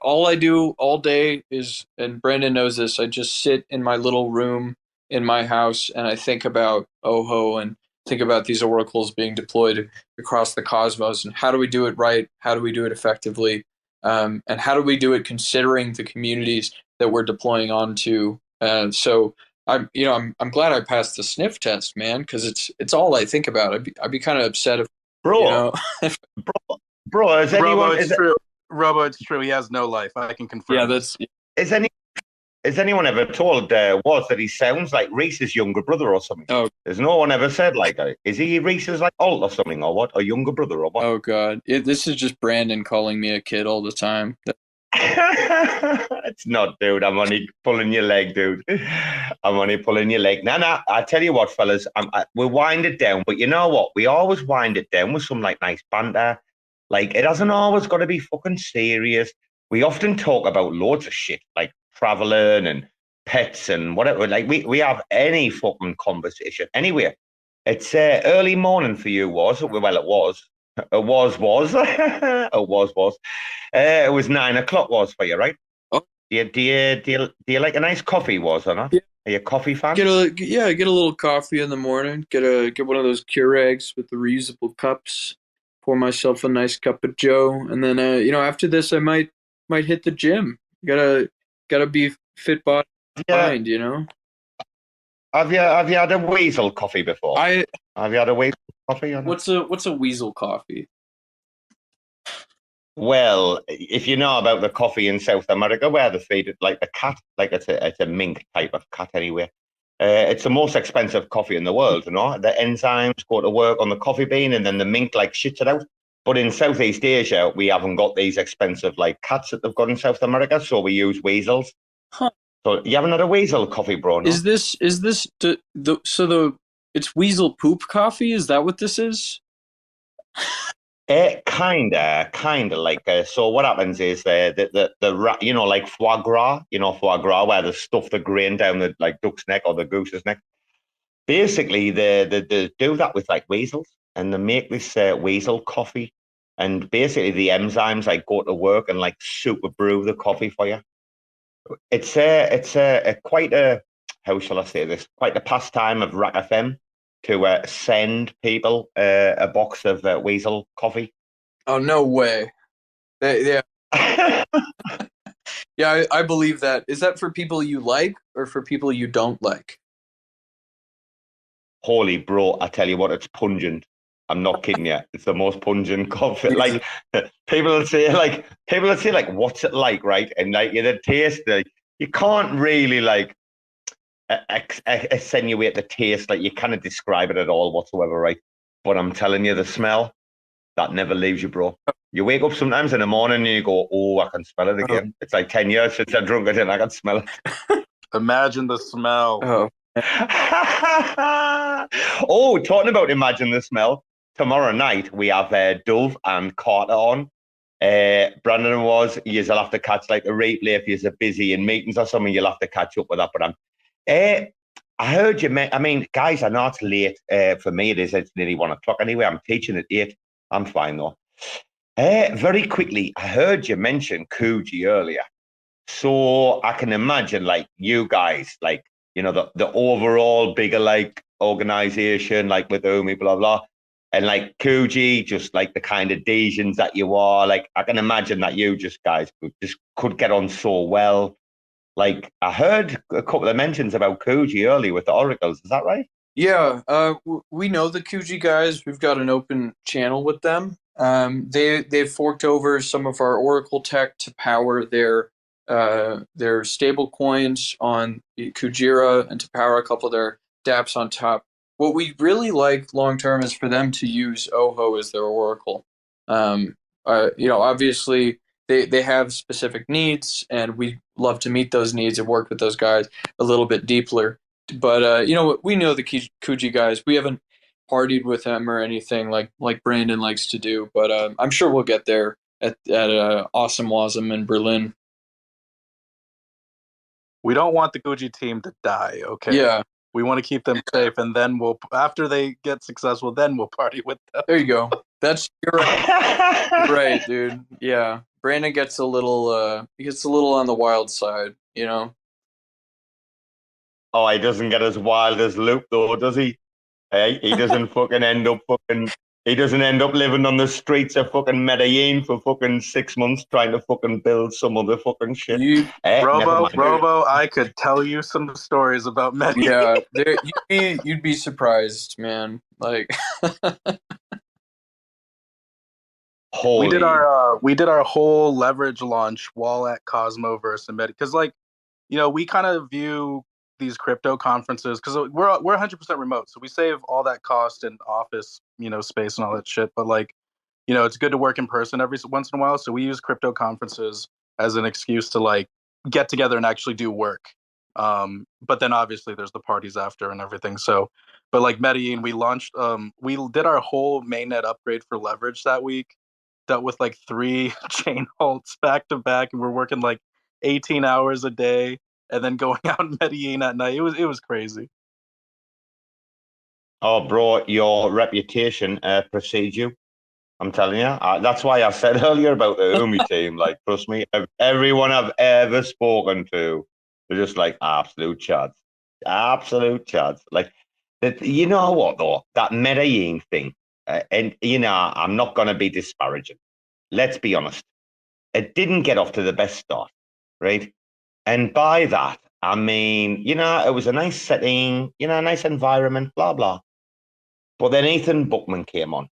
all I do all day is, and Brandon knows this, I just sit in my little room in my house and I think about Oho and think about these oracles being deployed across the cosmos and how do we do it right? How do we do it effectively? And how do we do it considering the communities that we're deploying onto? So I'm glad I passed the sniff test, man, because it's all I think about. I'd be kind of upset if, bro, is anyone? True. Robo, it's true. He has no life. I can confirm. Yeah, that's. Has anyone ever told that he sounds like Reese's younger brother or something? Oh, there's no one ever said like, is he Reese's like old or something or what? Or younger brother or what? Oh God, this is just Brandon calling me a kid all the time. It's not, dude. I'm only pulling your leg, dude. I'm only pulling your leg. Nah. I tell you what, fellas, we'll wind it down. But you know what? We always wind it down with some like nice banter. Like it hasn't always got to be fucking serious. We often talk about loads of shit, like traveling and pets and whatever. Like we have any fucking conversation anywhere. It's early morning for you, was it? Well, it was. It was. It was. It was 9 o'clock was for you, right? Oh. Do you like a nice coffee, was or not? Yeah. Are you a coffee fan? Get a little coffee in the morning. Get one of those Keurigs with the reusable cups. Pour myself a nice cup of Joe, and then after this I might hit the gym. Gotta be fit body mind, Have you had a weasel coffee before? Have you had a weasel coffee? Or not? What's a weasel coffee? Well, if you know about the coffee in South America, where they feed it like the cat, like it's a mink type of cat anyway. It's the most expensive coffee in the world, The enzymes go to work on the coffee bean and then the mink like shits it out. But in Southeast Asia, we haven't got these expensive like cats that they've got in South America, so we use weasels. Huh. So you haven't had a weasel coffee, bro? No? Is this it's weasel poop coffee? Is that what this is? Kinda like so. What happens is the like foie gras, where they stuff the grain down the like duck's neck or the goose's neck. Basically, they do that with like weasels, and they make this weasel coffee, and basically the enzymes like go to work and like super brew the coffee for you. It's a quite a how shall I say this? Quite a pastime of RAC FM to send people a box of weasel coffee. Oh, no way. Yeah. Yeah, I believe that. Is that for people you like or for people you don't like? Holy bro, I tell you what, it's pungent. I'm not kidding you. It's the most pungent coffee. Like people will say like, what's it like, right? And like the taste, like you can't really like accentuate the taste, like you cannot describe it at all whatsoever, right? But I'm telling you, the smell that never leaves you, bro. You wake up sometimes in the morning and you go, oh, I can smell it again. It's like 10 years since I drunk it and I can smell it. Imagine the smell. Oh. Oh, talking about imagine the smell. Tomorrow night we have Dove and Carter on. Brandon was, you'll have to catch like a replay if you're busy in meetings or something. You'll have to catch up with that. But I heard you. I mean, guys, I know it's late. For me, it is. It's nearly 1 o'clock anyway. I'm teaching at 8. I'm fine though. Very quickly, I heard you mention Coogee earlier, so I can imagine like you guys, like the overall bigger like organization, like with Umi, blah blah, and like Coogee, just like the kind of Desians that you are. Like I can imagine that you guys could get on so well. Like I heard a couple of mentions about Coogee earlier with the Oracles. Is that right? Yeah, we know the Coogee guys. We've got an open channel with them. They've forked over some of our Oracle tech to power their stable coins on Kujira and to power a couple of their dApps on top. What we really like long term is for them to use Oho as their Oracle. Obviously they have specific needs, and we love to meet those needs and work with those guys a little bit deeper. But we know the Coogee guys. We haven't partied with them or anything like Brandon likes to do. But I'm sure we'll get there at Awesome Wasm in Berlin. We don't want the Coogee team to die. Okay. Yeah. We want to keep them safe, and then after they get successful, then we'll party with them. There you go. You're right. You're right, dude. Yeah. Brandon gets a little on the wild side, Oh, he doesn't get as wild as Luke, though, does he? Hey, he doesn't he doesn't end up living on the streets of fucking Medellin for fucking 6 months trying to fucking build some other fucking shit. Robo, I could tell you some stories about Medellin. Yeah, you'd be surprised, man. Like, we did our whole leverage launch while at Cosmoverse and because we kind of view these crypto conferences because we're 100% remote, so we save all that cost in office space and all that shit. But it's good to work in person every once in a while, so we use crypto conferences as an excuse to like get together and actually do work. But then obviously there's the parties after and everything. So, but like Medellin, we launched, we did our whole mainnet upgrade for leverage that week, dealt with like 3 chain halts back to back, and we're working like 18 hours a day and then going out in Medellin at night. It was crazy. Oh, bro, your reputation precedes you. I'm telling you. That's why I said earlier about the Umi team. Like, trust me, everyone I've ever spoken to, they're just like absolute chads. Absolute chads. Like, you know what, though? That Medellin thing, and, you know, I'm not going to be disparaging. Let's be honest. It didn't get off to the best start, right? And by that, I mean, you know, it was a nice setting, you know, a nice environment, blah, blah. But then Ethan Buckman came on,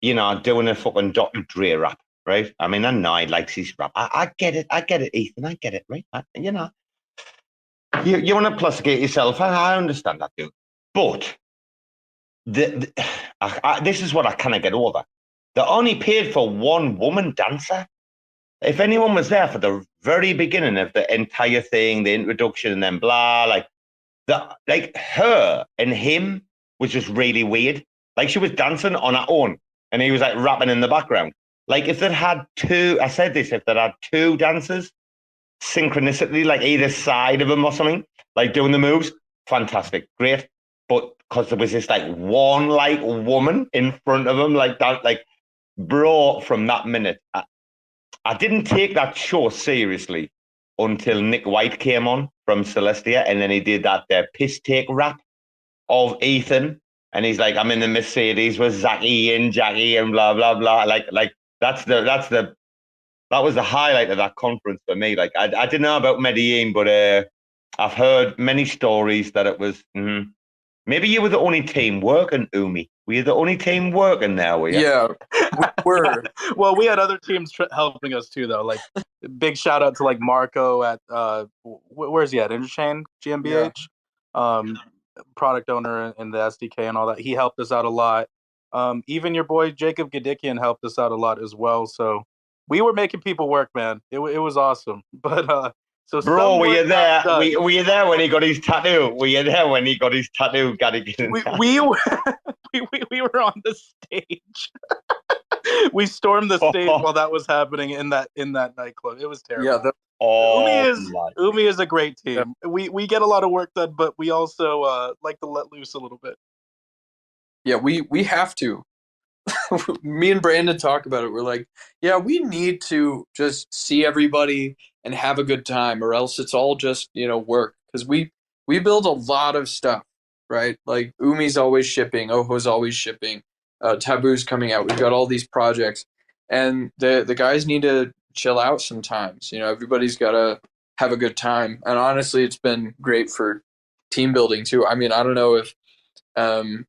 you know, doing a fucking Dr. Dre rap, right? I mean, I know he likes his rap. I get it, Ethan, I get it, right? You know, you want to plusgate yourself. I understand that, dude. But this is what I kind of get over. They only paid for one woman dancer. If anyone was there for the very beginning of the entire thing, the introduction, and then blah, like her and him was just really weird. Like, she was dancing on her own, and he was like rapping in the background. Like, if they'd had two, I said this, if they'd had 2 dancers synchronicity, like either side of them or something, like doing the moves, fantastic, great. But because there was this like one like woman in front of him, like that, like, bro, from that minute, I didn't take that show seriously until Nick White came on from Celestia, and then he did that piss take rap of Ethan, and he's like, "I'm in the Mercedes with Zachy and Jackie and blah blah blah." Like that was the highlight of that conference for me. Like, I didn't know about Medellin, but I've heard many stories that it was. Maybe you were the only team working, Umi. Were you the only team working there? Were you? Yeah, we were. Well, we had other teams helping us too, though. Like, big shout out to like Marco at where's he at? Interchain GmbH, product owner in the SDK and all that. He helped us out a lot. Even your boy Jacob Gadikian helped us out a lot as well. So we were making people work, man. It was awesome. But so, bro, were you there? Were you there when he got his tattoo? Were you there when he got his tattoo? We were we were on the stage. We stormed the stage while that was happening in that nightclub. It was terrible. Yeah. Umi is a great team. Yeah. We get a lot of work done, but we also like to let loose a little bit. Yeah, we have to. Me and Brandon talk about it. We're like, yeah, we need to just see everybody and have a good time, or else it's all just, you know, work. Because we build a lot of stuff, right? Like, Umi's always shipping, Oho's always shipping, Taboo's coming out. We've got all these projects, and the guys need to chill out sometimes. You know, everybody's got to have a good time. And honestly, it's been great for team building too. I mean, I don't know if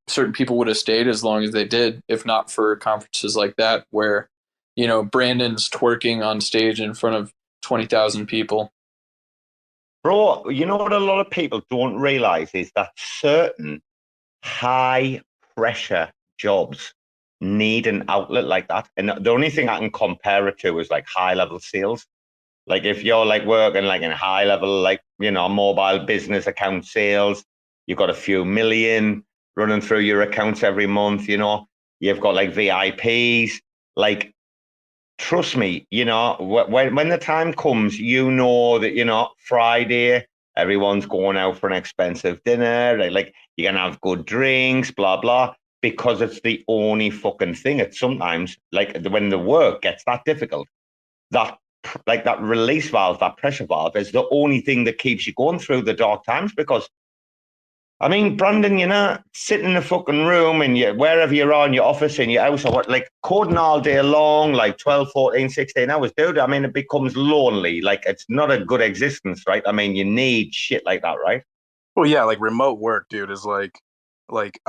certain people would have stayed as long as they did if not for conferences like that, where, you know, Brandon's twerking on stage in front of 20,000 people. Bro, you know what a lot of people don't realize is that certain high pressure jobs need an outlet like that. And the only thing I can compare it to is like high level sales. Like, if you're like working like in high level, like, you know, mobile business account sales, you've got a few million running through your accounts every month, you know, you've got like VIPs, like, trust me, you know, when the time comes, you know that, you know, Friday, everyone's going out for an expensive dinner, like you're going to have good drinks, blah, blah, because it's the only fucking thing. It's sometimes, like, when the work gets that difficult, that, like, that release valve, that pressure valve is the only thing that keeps you going through the dark times. Because, I mean, Brandon, you know, sitting in a fucking room and wherever you're on, your office, in your house, or what, like, coding all day long, like 12, 14, 16 hours, dude, I mean, it becomes lonely. Like, it's not a good existence, right? I mean, you need shit like that, right? Well, yeah, like, remote work, dude, is like,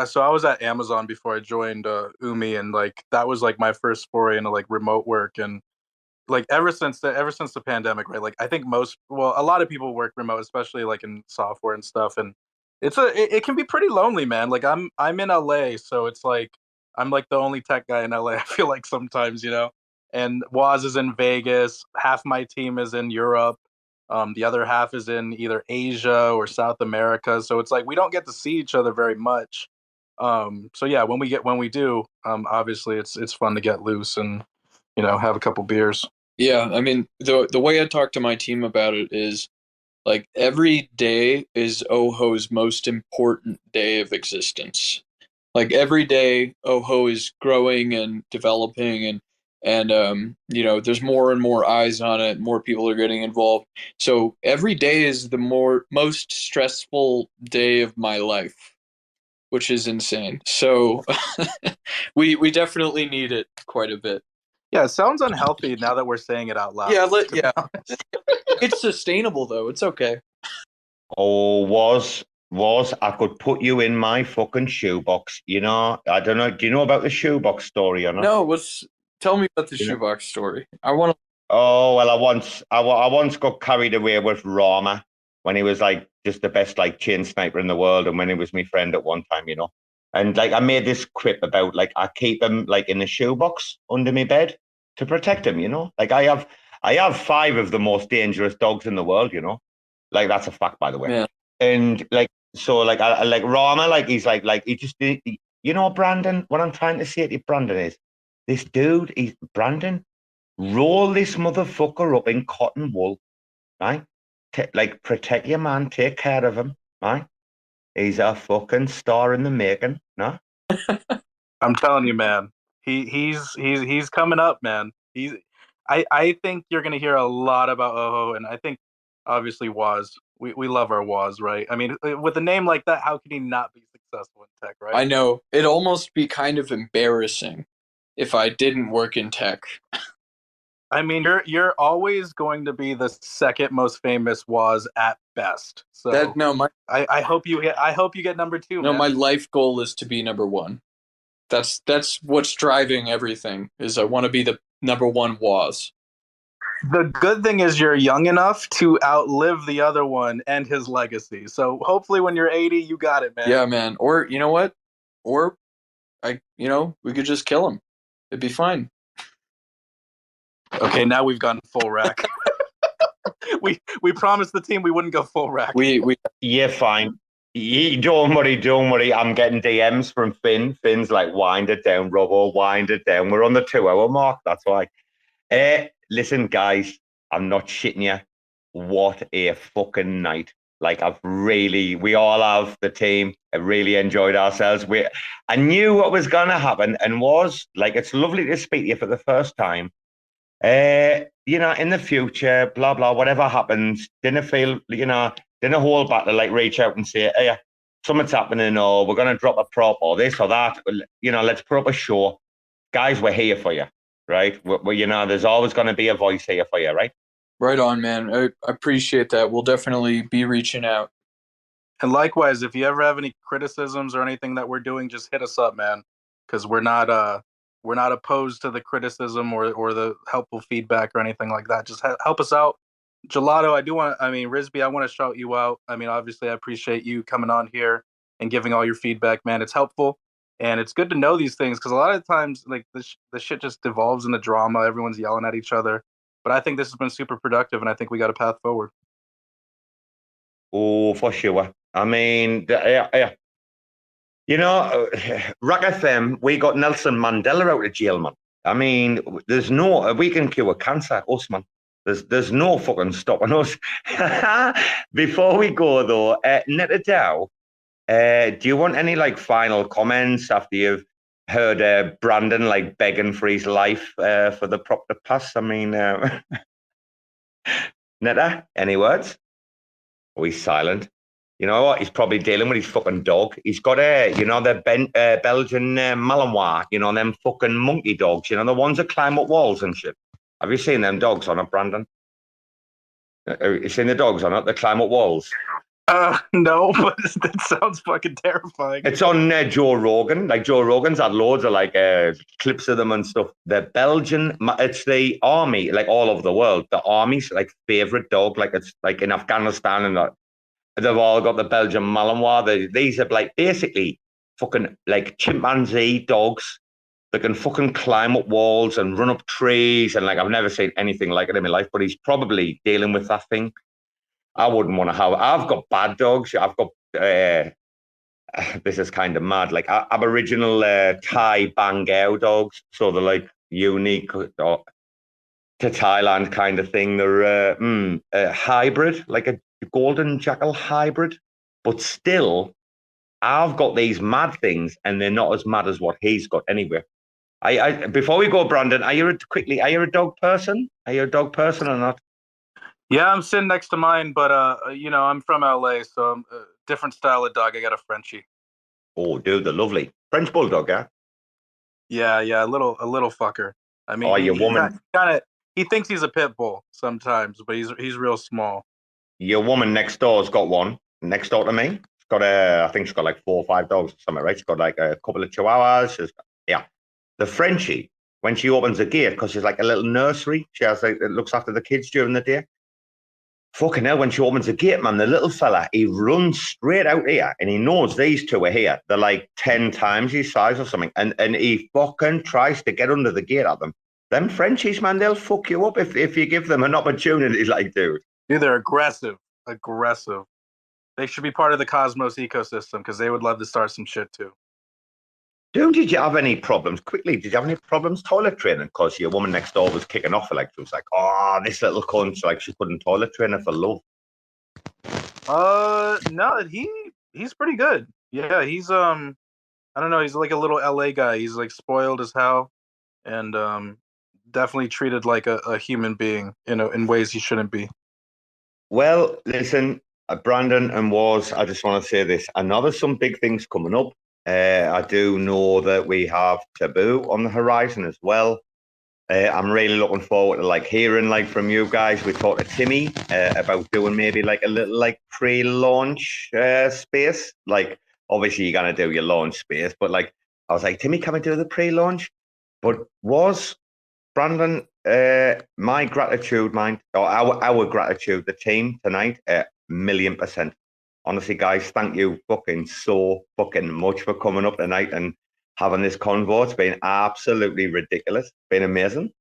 so I was at Amazon before I joined Umi, and like, that was like my first foray into like remote work. And like, ever since the pandemic, right? Like, I think a lot of people work remote, especially like in software and stuff. And it can be pretty lonely, man. Like, I'm in LA, so it's like I'm like the only tech guy in LA. I feel like sometimes, you know. and Waz is in Vegas. Half my team is in Europe. The other half is in either Asia or South America. So it's like we don't get to see each other very much. So yeah, when we do, obviously it's fun to get loose and have a couple beers. Yeah, I mean the way I talk to my team about it is like every day is Oho's most important day of existence. Like every day, Oho is growing and developing, and there's more and more eyes on it. More people are getting involved. So every day is the most stressful day of my life, which is insane. So we definitely need it quite a bit. Yeah, it sounds unhealthy now that we're saying it out loud. Yeah. It's sustainable though. It's okay. Oh, was I could put you in my fucking shoebox. I don't know. Do you know about the shoebox story or not? No, tell me about the shoebox story. I want to. Oh well, I once got carried away with Rama when he was like just the best like chain sniper in the world, and when he was my friend at one time, And like I made this quip about like I keep him like in a shoebox under my bed to protect him. Like I have 5 of the most dangerous dogs in the world. Like that's a fact, by the way. Yeah. And like so, like I like Rama, like he's like he just Brandon. What I'm trying to say to you, Brandon, is this dude. He's Brandon. Roll this motherfucker up in cotton wool, right? Like protect your man, take care of him, right? He's a fucking star in the making, no? I'm telling you, man. He's coming up, man. I think you're gonna hear a lot about Oho, and I think obviously Waz. We love our Waz, right? I mean, with a name like that, how can he not be successful in tech, right? I know. It'd almost be kind of embarrassing if I didn't work in tech. I mean, you're always going to be the second most famous Waz at best. So I hope you get number 2. No, man. my life goal is to be number 1. That's what's driving everything. Is I want to be the number 1 Waz. The good thing is you're young enough to outlive the other one and his legacy. So hopefully when you're 80, you got it, man. Yeah, man. Or you know what? Or we could just kill him. It'd be fine. Okay, now we've gone full rack. we promised the team we wouldn't go full rack. Yeah, fine. Don't worry. I'm getting DMs from Finn. Finn's like, wind it down, Robo, wind it down. We're on the 2-hour mark. That's why. Listen, guys, I'm not shitting you. What a fucking night. Like, we all have the team. I really enjoyed ourselves. I knew what was going to happen and it's lovely to speak to you for the first time. In the future, blah, blah, whatever happens, didn't hold back to like reach out and say, hey, something's happening, or we're going to drop a prop or this or that. Let's put up a show. Guys, we're here for you, right? There's always going to be a voice here for you, right? Right on, man. I appreciate that. We'll definitely be reaching out. And likewise, if you ever have any criticisms or anything that we're doing, just hit us up, man, because we're not opposed to the criticism or the helpful feedback or anything like that. Just help us out. Gelato, RIZBE, I want to shout you out. I mean, obviously, I appreciate you coming on here and giving all your feedback, man. It's helpful. And it's good to know these things because a lot of times, like, the shit just devolves into drama. Everyone's yelling at each other. But I think this has been super productive, and I think we got a path forward. Oh, for sure. I mean, yeah. RAC FM, we got Nelson Mandela out of jail, man. I mean, we can cure cancer, us, man. There's no fucking stopping us. Before we go, though, Neta DAO, do you want any, like, final comments after you've heard Brandon, like, begging for his life for the prop to pass? I mean, Neta, any words? Oh, he's silent. You know what? He's probably dealing with his fucking dog. He's got the Belgian Malinois, them fucking monkey dogs, the ones that climb up walls and shit. Have you seen them dogs on it, Brandon? Have you seen the dogs on it that climb up walls? No, but that sounds fucking terrifying. It's on Joe Rogan. Like, Joe Rogan's had loads of, like, clips of them and stuff. The Belgian, it's the army, like, all over the world. The army's, like, favorite dog. Like, it's, like, in Afghanistan and that. They've all got the Belgian Malinois. These are, like, basically fucking, like, chimpanzee dogs that can fucking climb up walls and run up trees. And like, I've never seen anything like it in my life, but he's probably dealing with that thing. I wouldn't want to have, I've got bad dogs. I've got, this is kind of mad, like Aboriginal Thai Bangao dogs. So they're like unique to Thailand kind of thing. They're a hybrid, like a golden jackal hybrid, but still, I've got these mad things, and they're not as mad as what he's got anyway. I before we go, Brandon, are you a dog person? Are you a dog person or not? Yeah, I'm sitting next to mine, but I'm from LA, so I'm a different style of dog. I got a Frenchie. Oh, dude, they're lovely. French bulldog, yeah. Yeah, a little fucker. I mean, your woman. He thinks he's a pit bull sometimes, but he's real small. Your woman next door's got one next door to me. She's got I think she's got like 4 or 5 dogs or something, right? She's got like a couple of chihuahuas. The Frenchie, when she opens a gate, because she's like a little nursery, she has it looks after the kids during the day. Fucking hell, when she opens a gate, man, the little fella, he runs straight out here, and he knows these two are here. They're like 10 times his size or something, and he fucking tries to get under the gate at them. Them Frenchies, man, they'll fuck you up if you give them an opportunity, like, dude. Dude, they're aggressive. They should be part of the Cosmos ecosystem because they would love to start some shit too. Dude, did you have any problems? Quickly, did you have any problems toilet training? Because your woman next door was kicking off. Like, she was like, "Oh, this little cunt!" Like, she couldn't toilet train her for love. No, he's pretty good. Yeah, he's I don't know. He's like a little LA guy. He's like spoiled as hell, and definitely treated like a human being, in ways he shouldn't be. Well, listen, Brandon and Waz, I just want to say this. I know there's some big things coming up. I do know that we have Taboo on the horizon as well. I'm really looking forward to like hearing like from you guys. We talked to Timmy about doing maybe like a little like pre-launch space. Like obviously you're gonna do your launch space, but like I was like, Timmy, can we do the pre-launch? But was Brandon, my gratitude, our gratitude, the team tonight, 1,000,000%. Honestly, guys, thank you so fucking much for coming up tonight and having this convo. It's been absolutely ridiculous. It's been amazing.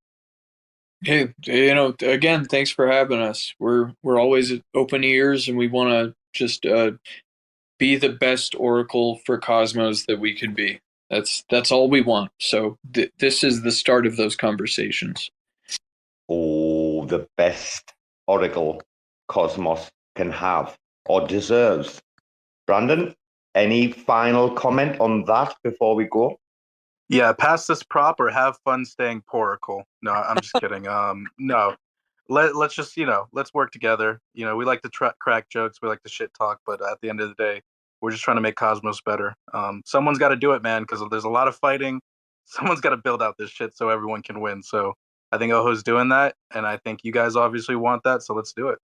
Hey, again, thanks for having us. We're always open ears, and we want to just be the best oracle for Cosmos that we can be. That's all we want. So this is the start of those conversations. Oh, the best oracle Cosmos can have or deserves. Brandon, any final comment on that before we go? Yeah, pass this prop or have fun staying poracle. No, I'm just kidding. No, let's just let's work together. We like to crack jokes, we like to shit talk, but at the end of the day, we're just trying to make Cosmos better. Someone's got to do it, man, because there's a lot of fighting. Someone's got to build out this shit so everyone can win. So I think Oho's doing that, and I think you guys obviously want that. So let's do it.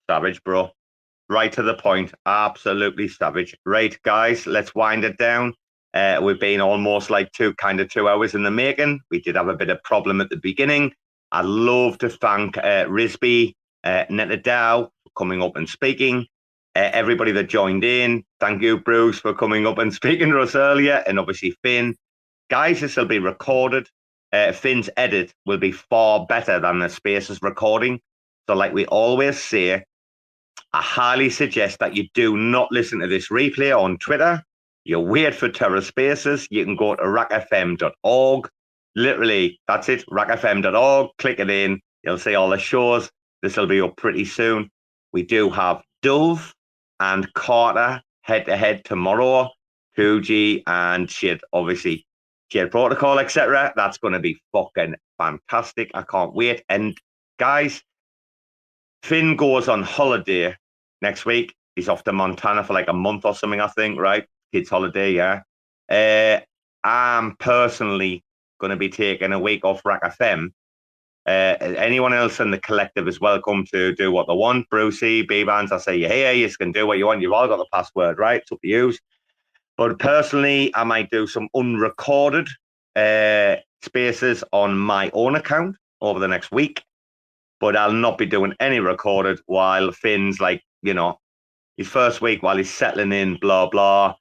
Savage, bro. Right to the point. Absolutely savage. Right, guys, let's wind it down. We've been almost like 2 hours in the making. We did have a bit of problem at the beginning. I'd love to thank RISBE, Neta DAO for coming up and speaking. Everybody that joined in, thank you, Bruce, for coming up and speaking to us earlier, and obviously Finn. Guys, this will be recorded. Finn's edit will be far better than the Spaces recording. So like we always say, I highly suggest that you do not listen to this replay on Twitter. You wait for Terra Spaces. You can go to racfm.org. Literally, that's it, racfm.org. Click it in. You'll see all the shows. This will be up pretty soon. We do have Dove and Carter head-to-head tomorrow. 2G and Shade Protocol, etc. That's going to be fucking fantastic. I can't wait. And guys, Finn goes on holiday next week. He's off to Montana for like a month or something, I think, right? Kids' holiday, yeah. I'm personally going to be taking a week off RAC FM. Anyone else in the collective is welcome to do what they want. Brucey, B-Bands, I say, hey, you can do what you want. You've all got the password, right? It's up to you. But personally, I might do some unrecorded spaces on my own account over the next week. But I'll not be doing any recorded while Finn's like, his first week while he's settling in, blah, blah.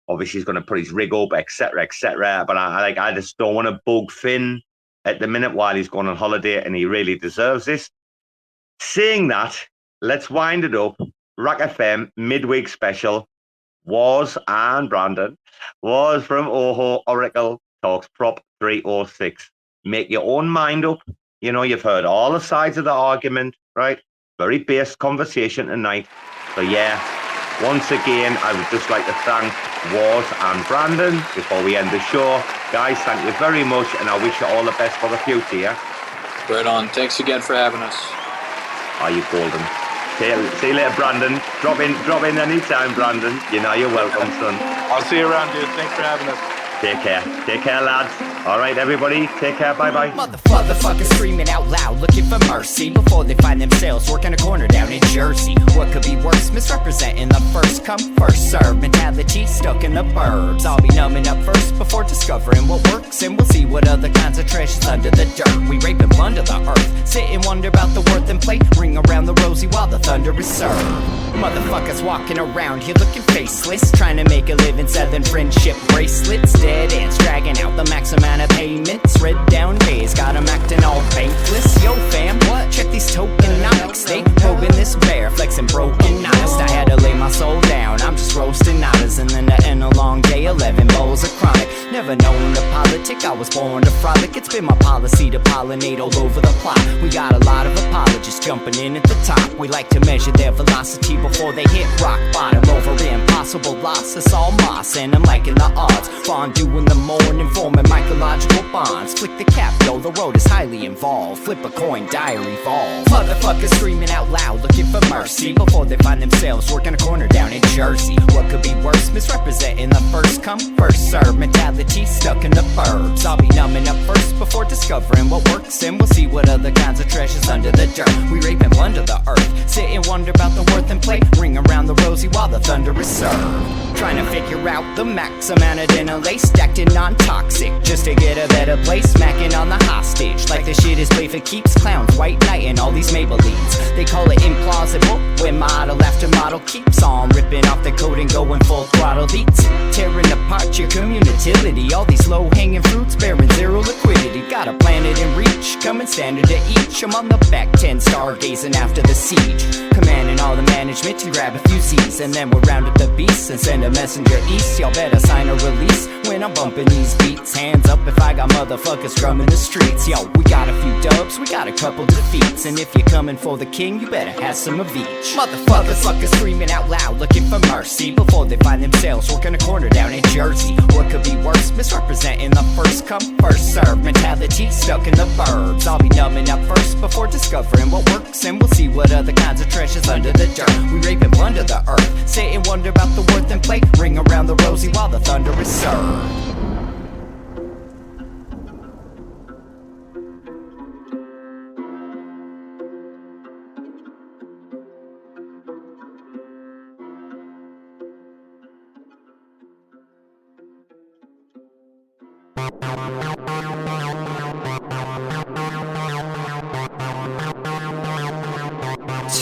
Obviously, he's going to put his rig up, etc., etc. But I just don't want to bug Finn at the minute while he's going on holiday, and he really deserves this. Saying that, let's wind it up. RAC FM midweek special. Was and Brandon was from Oracle Talks Prop 306. Make your own mind up. You know, you've heard all the sides of the argument, right? Very based conversation tonight. So yeah, once again, I would just like to thank Was and Brandon before we end the show. Guys, thank you very much, and I wish you all the best for the future, yeah? Right on. Thanks again for having us. Are you golden? See you later, Brandon. Drop in anytime, Brandon. You know you're welcome, son. I'll see you around, dude. Thanks for having us. Take care, lads. All right, everybody, take care. Bye. Motherfuckers screaming out loud, looking for mercy before they find themselves working a corner down in Jersey. What could be worse? Misrepresenting the first come, first serve mentality stuck in the burbs. I'll be numbing up first before discovering what works, and we'll see what other kinds of trash is under the dirt. We rape and plunder the earth, sit and wonder about the worth and play. Ring around the rosy while the thunder is served. Motherfuckers walking around here looking faceless, trying to make a living selling friendship bracelets. Dead ends dragging out the max amount of payments. Red down days got them acting all bankless. Yo fam, what? Check these tokenomics. They probing this bear, flexing broken honest. I had to lay my soul down, I'm just roasting nodders. And then to end a long day, 11 bowls of chronic. Never known to politic, I was born to frolic. It's been my policy to pollinate all over the plot. We got a lot of apologists jumping in at the top. We like to measure their velocity before they hit rock bottom. Over impossible loss, it's all moss, and I'm liking the odds. Fondue in the morning, forming mycological bonds. Flick the cap, yo, the road is highly involved. Flip a coin, diary evolve. Motherfuckers screaming out loud, looking for mercy before they find themselves working a corner down in Jersey. What could be worse? Misrepresenting the first come, first serve mentality stuck in the burbs. I'll be numbing up first before discovering what works, and we'll see what other kinds of treasures under the dirt. We rape and plunder the earth, sit and wonder about the worth and play. Ring around the rosy while the thunder is served. Trying to figure out the max amount of dinner lace, acting non-toxic just to get a better place. Smacking on the hostage like the shit is played for keeps. Clowns, white knight, and all these Maybellines. They call it implausible when model after model keeps on ripping off the coat and going full throttle beats, tearing apart your community. All these low-hanging fruits bearing zero liquidity. Got a planet in reach, coming standard to each. I'm on the back 10, stargazing after the siege, commanding all the management to grab a few C's, and then we'll round up the beasts and send a messenger east. Y'all better sign a release when I'm bumping these beats. Hands up if I got motherfuckers drumming the streets. Yo, we got a few dubs, we got a couple defeats, and if you're coming for the king, you better have some of each. Motherfuckers screaming out loud, looking for mercy before they find themselves working a corner down in Jersey. What could be worse? Misrepresenting the first come, first serve mentality stuck in the burbs. I'll be numbing up first before discovering what works, and we'll see what other kinds of treasures under the dirt. We rape and plunder the earth, sit and wonder about the worth and play. Ring around the rosy while the thunder is served.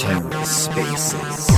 TerraSpaces.